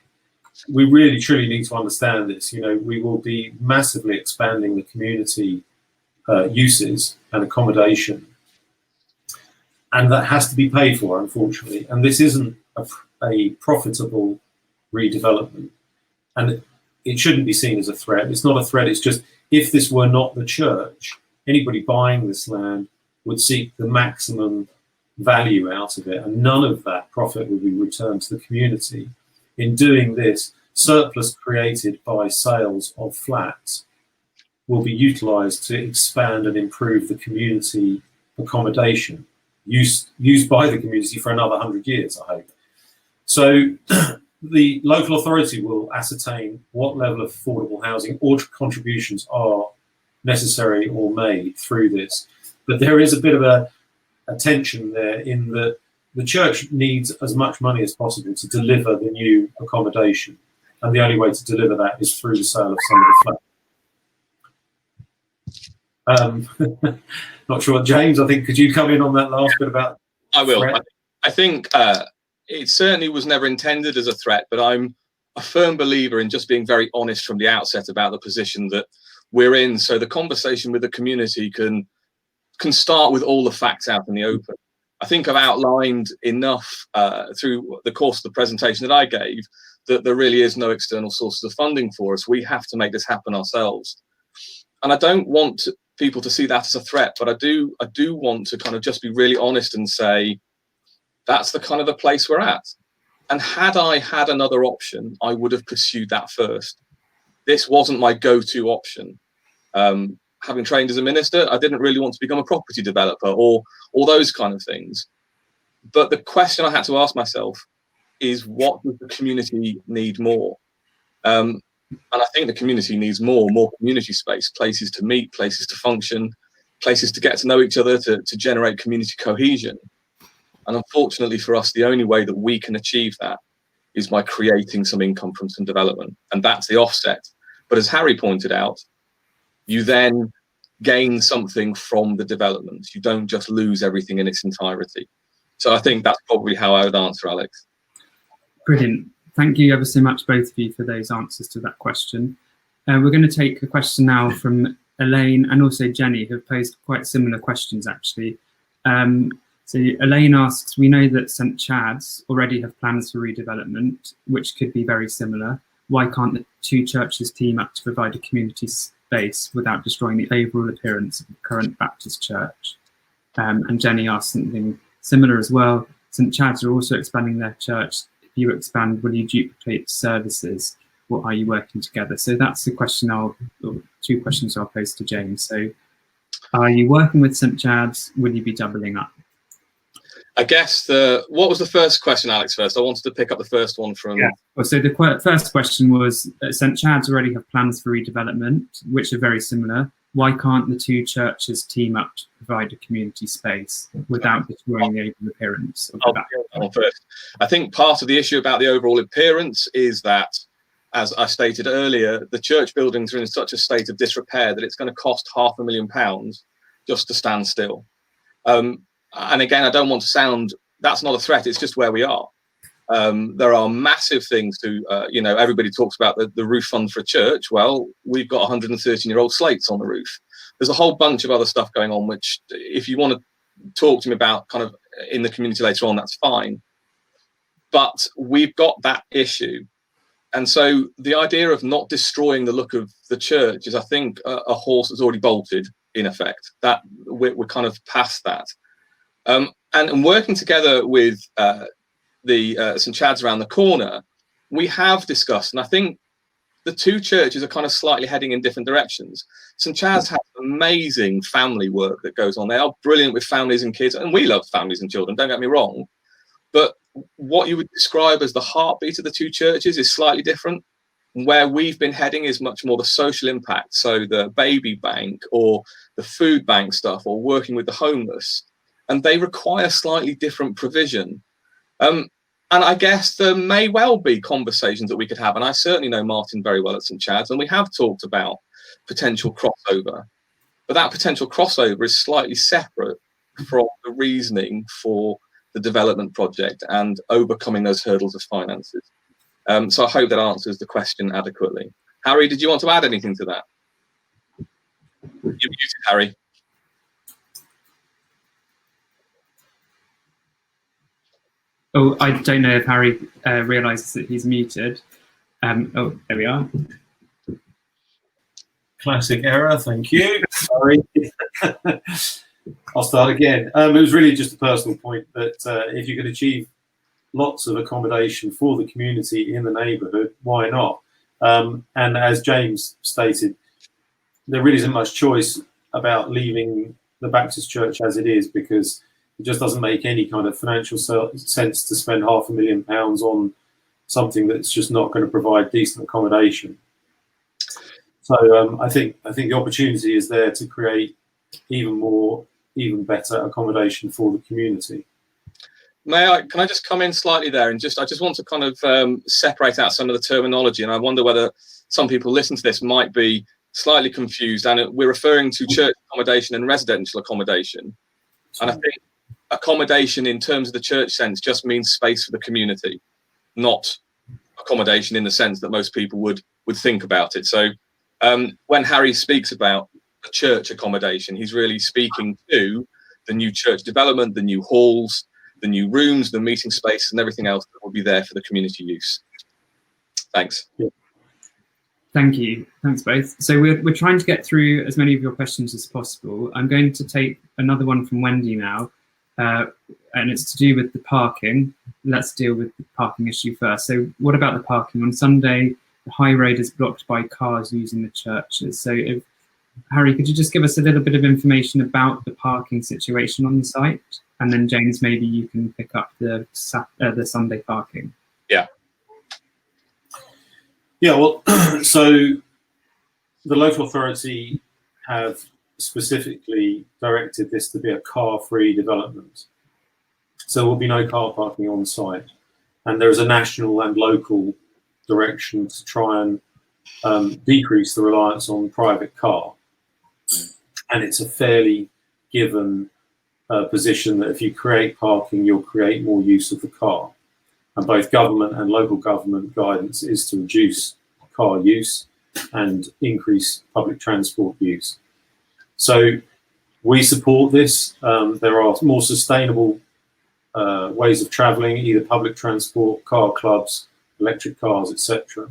we really truly need to understand this. You know, we will be massively expanding the community uses and accommodation, and that has to be paid for, unfortunately. And this isn't a profitable redevelopment, and it shouldn't be seen as a threat. It's not a threat. It's just, if this were not the church, anybody buying this land would seek the maximum value out of it, and none of that profit would be returned to the community. In doing this, surplus created by sales of flats will be utilised to expand and improve the community accommodation used by the community for another 100 years, I hope. So the local authority will ascertain what level of affordable housing or contributions are necessary or made through this. But there is a bit of a tension there, in that the church needs as much money as possible to deliver the new accommodation. And the only way to deliver that is through the sale of some of the flats. Not sure, James, I think, could you come in on that last bit about... I will. I think it certainly was never intended as a threat, but I'm a firm believer in just being very honest from the outset about the position that we're in, so the conversation with the community can start with all the facts out in the open. I think I've outlined enough through the course of the presentation that I gave that there really is no external sources of funding for us. We have to make this happen ourselves. And I don't want people to see that as a threat, but I do want to kind of just be really honest and say that's the kind of the place we're at. And had I had another option, I would have pursued that first. This wasn't my go-to option. Having trained as a minister, I didn't really want to become a property developer or those kind of things. But the question I had to ask myself is, what does the community need more? And I think the community needs more community space, places to meet, places to function, places to get to know each other, to generate community cohesion. And unfortunately for us, the only way that we can achieve that is by creating some income from some development. And that's the offset. But as Harry pointed out, you then gain something from the development. You don't just lose everything in its entirety. So I think that's probably how I would answer, Alex. Brilliant. Thank you ever so much, both of you, for those answers to that question. We're going to take a question now from Elaine and also Jenny, who have posed quite similar questions, actually. So Elaine asks, we know that St Chad's already have plans for redevelopment, which could be very similar. Why can't the two churches team up to provide a community space without destroying the overall appearance of the current Baptist church? And Jenny asks something similar as well. St Chad's are also expanding their church. If you expand, will you duplicate services, or are you working together? So that's the question two questions I'll pose to James. So are you working with St Chad's? Will you be doubling up? I guess what was the first question, Alex, first? I wanted to pick up the first one from... Yeah. Well, so the first question was, St Chad's already have plans for redevelopment, which are very similar. Why can't the two churches team up to provide a community space without destroying the overall appearance of the first. I think part of the issue about the overall appearance is that, as I stated earlier, the church buildings are in such a state of disrepair that it's going to cost £500,000 just to stand still. And again, I don't want to sound, that's not a threat, it's just where we are. There are massive things to, everybody talks about the roof fund for a church. Well, we've got 113-year-old slates on the roof. There's a whole bunch of other stuff going on, which if you want to talk to me about kind of in the community later on, that's fine. But we've got that issue. And so the idea of not destroying the look of the church is, I think, a horse that's already bolted, in effect. That we're kind of past that. And working together with the St Chad's around the corner, we have discussed, and I think the two churches are kind of slightly heading in different directions. St Chad's has amazing family work that goes on. They are brilliant with families and kids, and we love families and children, don't get me wrong. But what you would describe as the heartbeat of the two churches is slightly different. Where we've been heading is much more the social impact. So the baby bank or the food bank stuff or working with the homeless. And they require slightly different provision. And I guess there may well be conversations that we could have. And I certainly know Martin very well at St Chad's, and we have talked about potential crossover. But that potential crossover is slightly separate from the reasoning for the development project and overcoming those hurdles of finances. So I hope that answers the question adequately. Harry, did you want to add anything to that? You're muted, Harry. Oh, I don't know if Harry realises that he's muted. Oh, there we are. Classic error, thank you. Sorry. I'll start again. It was really just a personal point that if you could achieve lots of accommodation for the community in the neighbourhood, why not? And as James stated, there really isn't much choice about leaving the Baptist Church as it is, because it just doesn't make any kind of financial sense to spend £500,000 on something that's just not going to provide decent accommodation. So I think the opportunity is there to create even better accommodation for the community. Can I just come in slightly there and I just want to kind of separate out some of the terminology, and I wonder whether some people listening to this might be slightly confused. And we're referring to church accommodation and residential accommodation. And I think accommodation in terms of the church sense just means space for the community, not accommodation in the sense that most people would think about it. So when Harry speaks about a church accommodation, he's really speaking to the new church development, the new halls, the new rooms, the meeting space, and everything else that will be there for the community use. Thanks. Thank you. Thanks both. So we're trying to get through as many of your questions as possible. I'm going to take another one from Wendy now, and it's to do with the parking. Let's deal with the parking issue first. So what about the parking? On Sunday, the high road is blocked by cars using the churches. So Harry, could you just give us a little bit of information about the parking situation on the site? And then James, maybe you can pick up the Sunday parking. Yeah. Yeah, well, so the local authority have specifically directed this to be a car-free development. So there will be no car parking on site. And there is a national and local direction to try and decrease the reliance on private car. And it's a fairly given position that if you create parking, you'll create more use of the car. And both government and local government guidance is to reduce car use and increase public transport use. So we support this. There are more sustainable ways of travelling, either public transport, car clubs, electric cars, etc.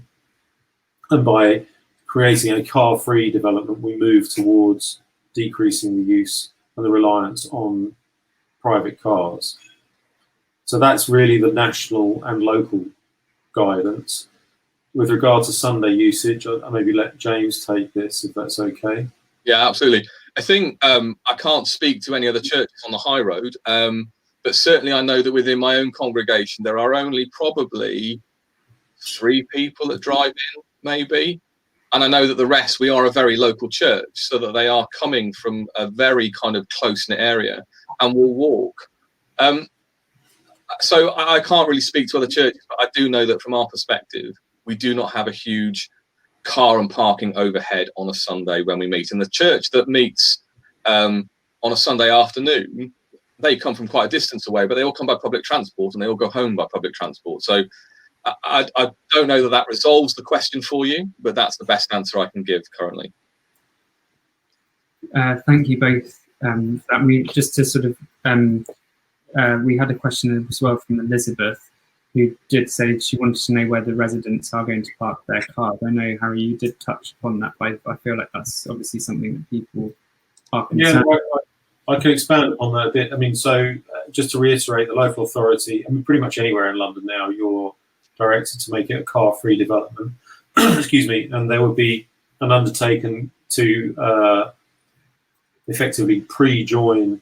And by creating a car-free development, we move towards decreasing the use and the reliance on private cars. So that's really the national and local guidance. With regard to Sunday usage, I'll maybe let James take this, if that's okay. Yeah, absolutely. I think I can't speak to any other churches on the high road, but certainly I know that within my own congregation, there are only probably 3 people that drive in, maybe. And I know that the rest, we are a very local church, so that they are coming from a very kind of close-knit area and will walk. So I can't really speak to other churches, but I do know that from our perspective, we do not have a huge car and parking overhead on a Sunday when we meet. And the church that meets on a Sunday afternoon, they come from quite a distance away, but they all come by public transport and they all go home by public transport. So I don't know that resolves the question for you, but that's the best answer I can give currently. Thank you both. Just to sort of, we had a question as well from Elizabeth, who did say she wanted to know where the residents are going to park their cars. I know, Harry, you did touch upon that, but I feel like that's obviously something that people are concerned about. I can expand on that a bit. I mean, so just to reiterate, the local authority, I mean, pretty much anywhere in London now, you're directed to make it a car-free development. Excuse me, and there would be an undertaken to effectively pre-join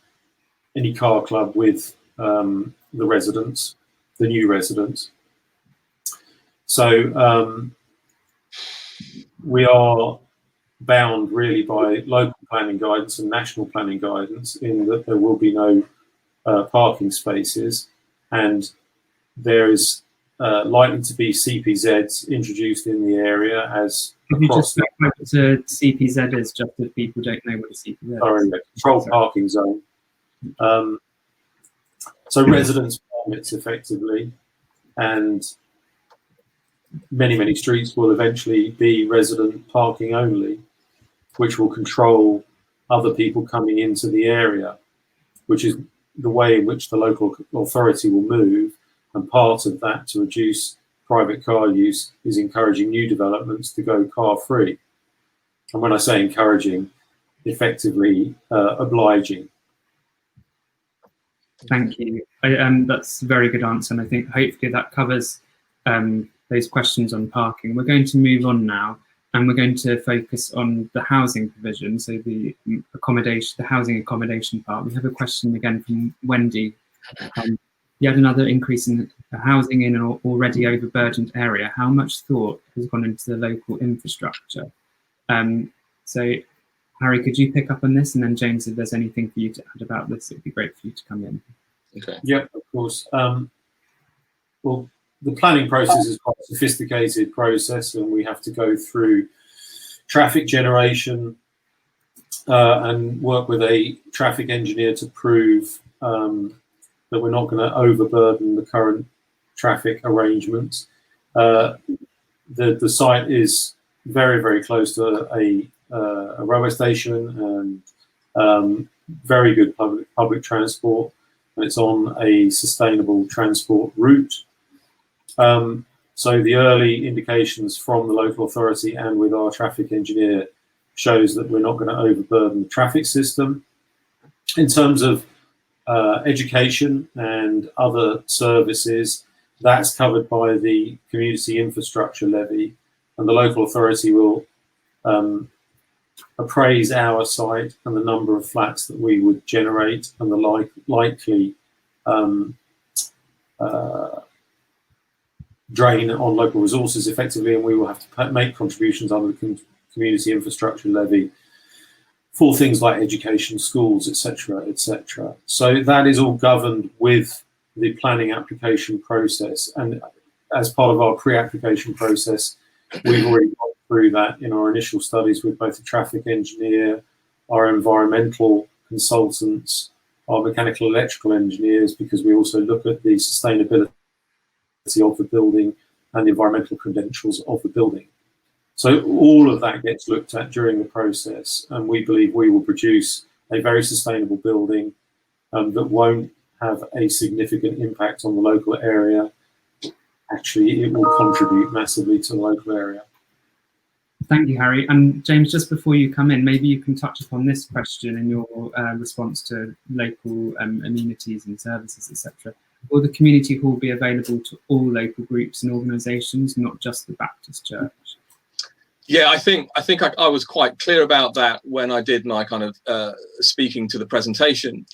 any car club with the residents, the new residents. So we are bound really by local planning guidance and national planning guidance in that there will be no parking spaces, and there is likely to be CPZs introduced in the area as Could you just explain what a CPZ is, just if people don't know what a CPZ is? Sorry, controlled parking zone. So residence permits effectively, and many streets will eventually be resident parking only, which will control other people coming into the area, which is the way in which the local authority will move. And part of that, to reduce private car use, is encouraging new developments to go car free. And when I say encouraging, effectively obliging. Thank you. That's a very good answer, and I think hopefully that covers those questions on parking. We're going to move on now, and we're going to focus on the housing provision, so the accommodation, the housing accommodation part. We have a question again from Wendy. You had another increase in housing in an already overburdened area. How much thought has gone into the local infrastructure? So, Harry, could you pick up on this? And then, James, if there's anything for you to add about this, it'd be great for you to come in. Okay. Yeah, of course. Well, the planning process is quite a sophisticated process, and we have to go through traffic generation and work with a traffic engineer to prove that we're not going to overburden the current traffic arrangements. The site is very close to a railway station and very good public transport, and it's on a sustainable transport route. So the early indications from the local authority and with our traffic engineer shows that we're not going to overburden the traffic system. In terms of education and other services, that's covered by the community infrastructure levy, and the local authority will appraise our site and the number of flats that we would generate and the likely drain on local resources effectively, and we will have to make contributions under the community infrastructure levy for things like education, schools, etc., etc. So that is all governed with the planning application process, and as part of our pre-application process, we've already gone through that in our initial studies with both the traffic engineer, our environmental consultants, our mechanical electrical engineers, because we also look at the sustainability of the building and the environmental credentials of the building. So all of that gets looked at during the process, and we believe we will produce a very sustainable building that won't have a significant impact on the local area. Actually, it will contribute massively to the local area. Thank you, Harry. And James, just before you come in, maybe you can touch upon this question in your response to local amenities and services, etc. Will the community hall be available to all local groups and organisations, not just the Baptist Church? Yeah, I think I was quite clear about that when I did my kind of speaking to the presentation.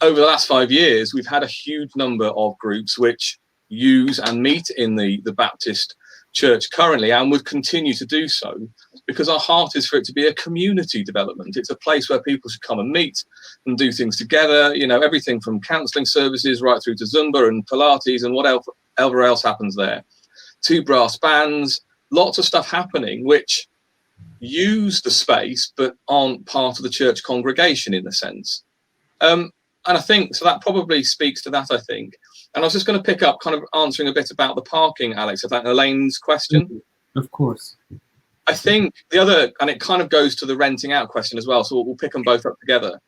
Over the last 5 years, we've had a huge number of groups which use and meet in the Baptist Church currently, and would continue to do so, because our heart is for it to be a community development. It's a place where people should come and meet and do things together, you know, everything from counselling services right through to Zumba and Pilates and whatever else happens there. 2 brass bands, lots of stuff happening which use the space but aren't part of the church congregation in a sense. And I think, so that probably speaks to that, I think. And I was just going to pick up kind of answering a bit about the parking, Alex, I think Elaine's question. Of course. I think the other, and it kind of goes to the renting out question as well, so we'll pick them both up together.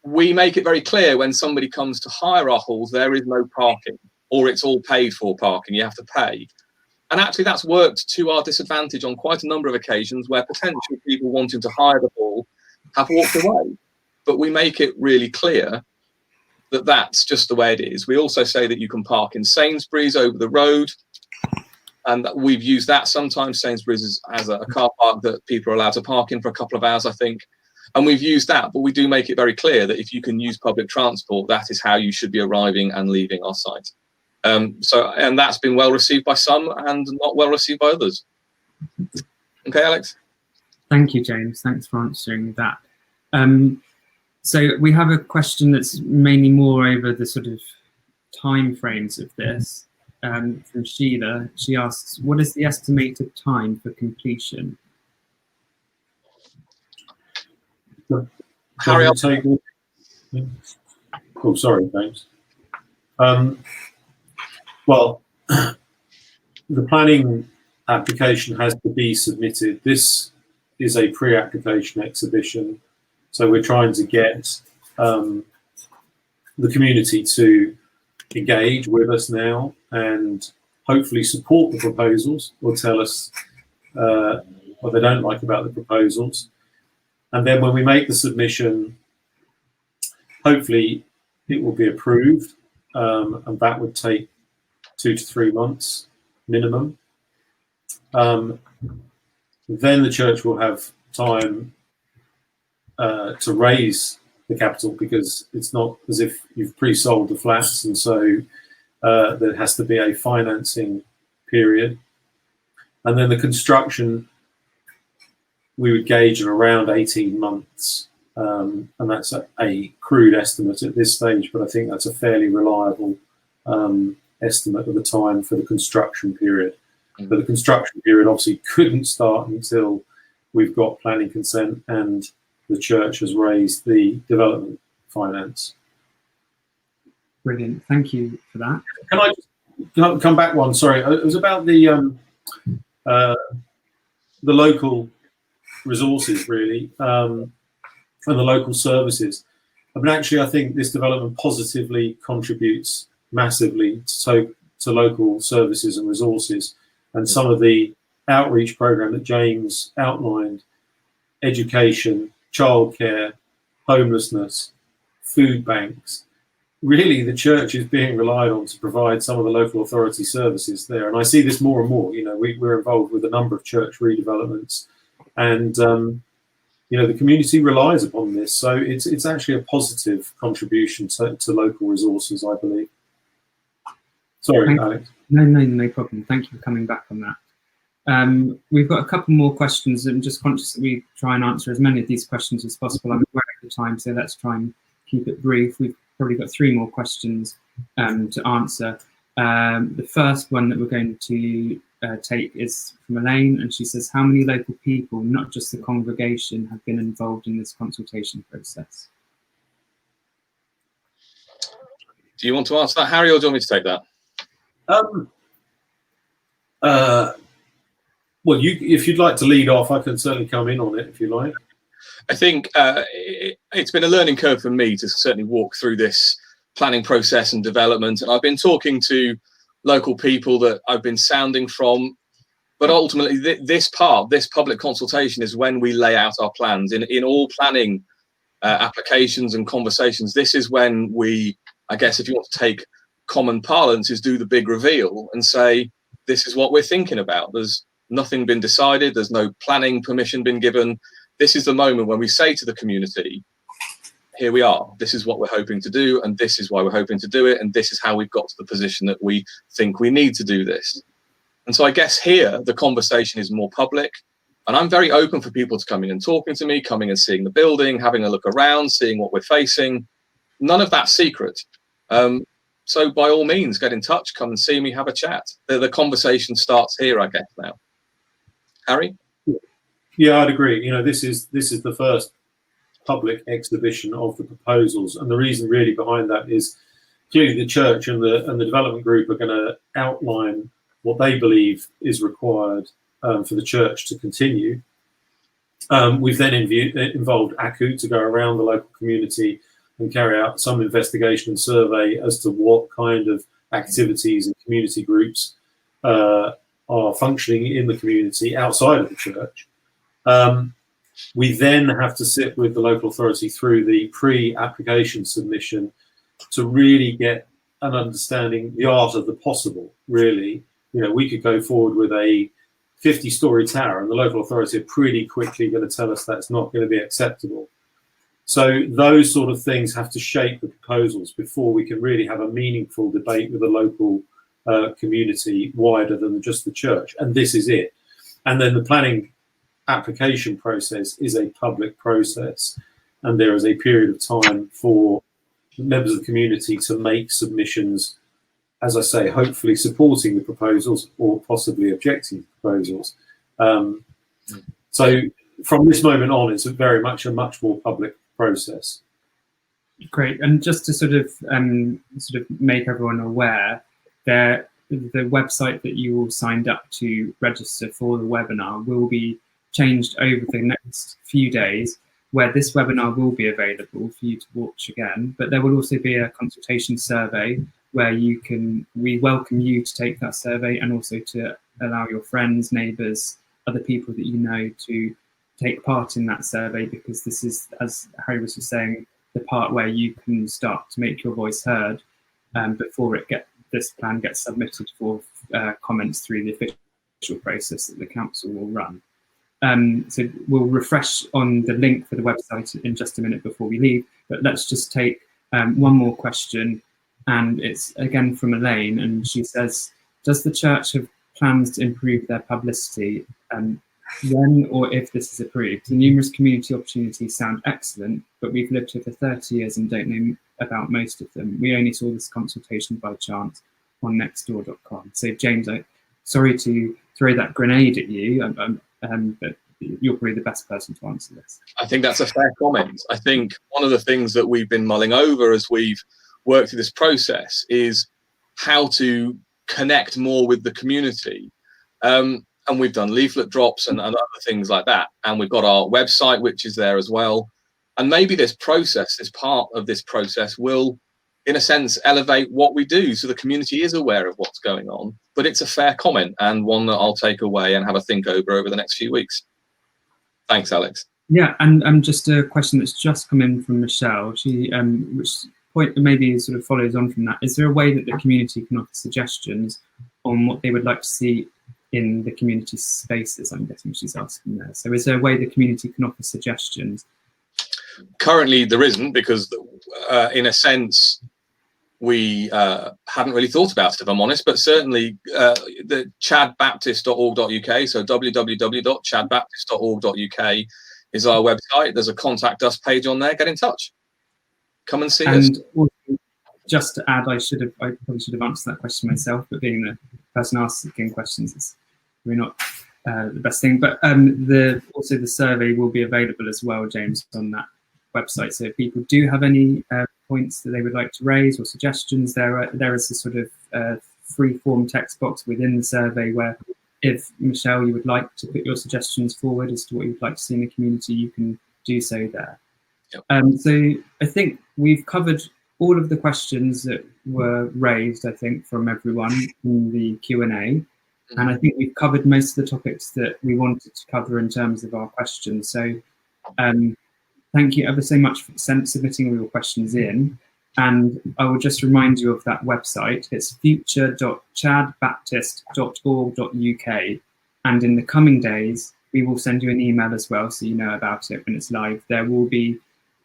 We make it very clear when somebody comes to hire our halls, there is no parking, or it's all paid for parking, you have to pay. And actually that's worked to our disadvantage on quite a number of occasions where potentially people wanting to hire the hall have walked away. but we make it really clear that that's just the way it is. We also say that you can park in Sainsbury's over the road, and that we've used that sometimes. Sainsbury's as a car park that people are allowed to park in for a couple of hours, I think. And we've used that, but we do make it very clear that if you can use public transport, that is how you should be arriving and leaving our site. And that's been well received by some and not well received by others. Okay, Alex? Thank you, James. Thanks for answering that. So we have a question that's mainly more over the sort of time frames of this. From Sheila. She asks, what is the estimated time for completion? Harry, I'll take it. Oh, sorry, James. Well, the planning application has to be submitted. This is a pre-application exhibition, so we're trying to get the community to engage with us now and hopefully support the proposals or tell us what they don't like about the proposals. And then when we make the submission, hopefully it will be approved, and that would take 2 to 3 months minimum. Then the church will have time to raise the capital, because it's not as if you've pre-sold the flats, and so there has to be a financing period. And then the construction, we would gauge at around 18 months, and that's a crude estimate at this stage, but I think that's a fairly reliable estimate of the time for the construction period. But the construction period obviously couldn't start until we've got planning consent and the church has raised the development finance. Brilliant, thank you for that. Can I just come back one? Sorry, it was about the local resources, really, and the local services. I mean, actually, I think this development positively contributes massively to local services and resources, and some of the outreach program that James outlined, education, childcare, homelessness, food banks. Really, the church is being relied on to provide some of the local authority services there. And I see this more and more. You know, we're involved with a number of church redevelopments, and you know, the community relies upon this. So it's actually a positive contribution to local resources, I believe. Sorry, Alex. No problem. Thank you for coming back on that. We've got a couple more questions. I'm just conscious that we try and answer as many of these questions as possible. I'm aware of the time, so let's try and keep it brief. We've probably got 3 more questions to answer. The first one that we're going to take is from Elaine, and she says, how many local people, not just the congregation, have been involved in this consultation process? Do you want to answer that, Harry, or do you want me to take that? Well, if you'd like to lead off, I can certainly come in on it if you like. I think it's been a learning curve for me to certainly walk through this planning process and development. And I've been talking to local people that I've been sounding from, but ultimately this public consultation is when we lay out our plans. In all planning applications and conversations, this is when we, I guess if you want to take common parlance, is do the big reveal and say, this is what we're thinking about. There's nothing been decided. There's no planning permission been given. This is the moment when we say to the community, here we are. This is what we're hoping to do, and this is why we're hoping to do it, and this is how we've got to the position that we think we need to do this. And so I guess here the conversation is more public, and I'm very open for people to come in and talking to me, coming and seeing the building, having a look around, seeing what we're facing. None of that's secret. So by all means, get in touch, come and see me, have a chat. The conversation starts here, I guess, now. Harry? Yeah, I'd agree. You know, this is the first public exhibition of the proposals, and the reason really behind that is clearly the church and the development group are going to outline what they believe is required for the church to continue. We've then involved ACU to go around the local community and carry out some investigation and survey as to what kind of activities and community groups are functioning in the community outside of the church. We then have to sit with the local authority through the pre-application submission to really get an understanding, the art of the possible, really. You know, we could go forward with a 50-story tower and the local authority are pretty quickly going to tell us that's not going to be acceptable. So those sort of things have to shape the proposals before we can really have a meaningful debate with the local community wider than just the church. And this is it. And then the planning application process is a public process, and there is a period of time for members of the community to make submissions, as I say, hopefully supporting the proposals or possibly objecting to proposals. So from this moment on, it's very much a much more public process. Great. And just to sort of make everyone aware, the website that you all signed up to register for the webinar will be changed over the next few days, where this webinar will be available for you to watch again, but there will also be a consultation survey where we welcome you to take that survey, and also to allow your friends, neighbours, other people that you know to take part in that survey, because this is, as Harry was just saying, the part where you can start to make your voice heard before this plan gets submitted for comments through the official process that the council will run. So we'll refresh on the link for the website in just a minute before we leave, but let's just take one more question, and it's again from Elaine, and she says, does the church have plans to improve their publicity when or if this is approved? The numerous community opportunities sound excellent, but we've lived here for 30 years and don't know about most of them. We only saw this consultation by chance on nextdoor.com. So James, sorry to throw that grenade at you, but you're probably the best person to answer this. I think that's a fair comment. I think one of the things that we've been mulling over as we've worked through this process is how to connect more with the community. And we've done leaflet drops and other things like that. And we've got our website, which is there as well. And maybe this part of this process will, in a sense, elevate what we do so the community is aware of what's going on. But it's a fair comment, and one that I'll take away and have a think over the next few weeks. Thanks, Alex. Yeah, and just a question that's just come in from Michelle. She, which point maybe sort of follows on from that. Is there a way that the community can offer suggestions on what they would like to see in the community spaces? I'm guessing she's asking there. So is there a way the community can offer suggestions? Currently there isn't, because in a sense we hadn't really thought about it, if I'm honest, but certainly the chadbaptist.org.uk, so www.chadbaptist.org.uk is our website. There's a contact us page on there. Get in touch, come and see us. And also, just to add, I probably should have answered that question myself, but being the person asking questions is really not the best thing. But also the survey will be available as well, James, on that website. So if people do have any points that they would like to raise or suggestions, there is a sort of free form text box within the survey where, if Michelle, you would like to put your suggestions forward as to what you'd like to see in the community, you can do so there. Yep. So I think we've covered all of the questions that were raised, I think, from everyone in the Q&A. And I think we've covered most of the topics that we wanted to cover in terms of our questions. So thank you ever so much for submitting all your questions in. And I will just remind you of that website. It's future.chadbaptist.org.uk. And in the coming days, we will send you an email as well, so you know about it when it's live. There will be a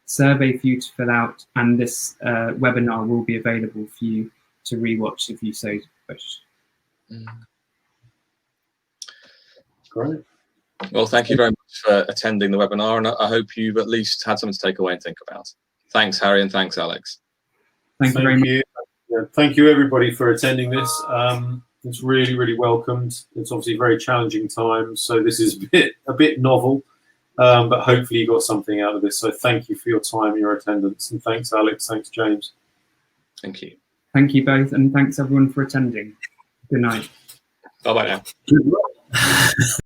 survey for you to fill out, and this webinar will be available for you to rewatch if you so wish. Great. Well, thank you very much for attending the webinar, and I hope you've at least had something to take away and think about. Thanks, Harry, and thanks, Alex. Thank you very much. Yeah, thank you, everybody, for attending this. It's really, really welcomed. It's obviously a very challenging time, so this is a bit novel, but hopefully you got something out of this. So thank you for your time, your attendance, and thanks, Alex. Thanks, James. Thank you. Thank you both, and thanks everyone for attending. Good night. Bye-bye now. Good luck.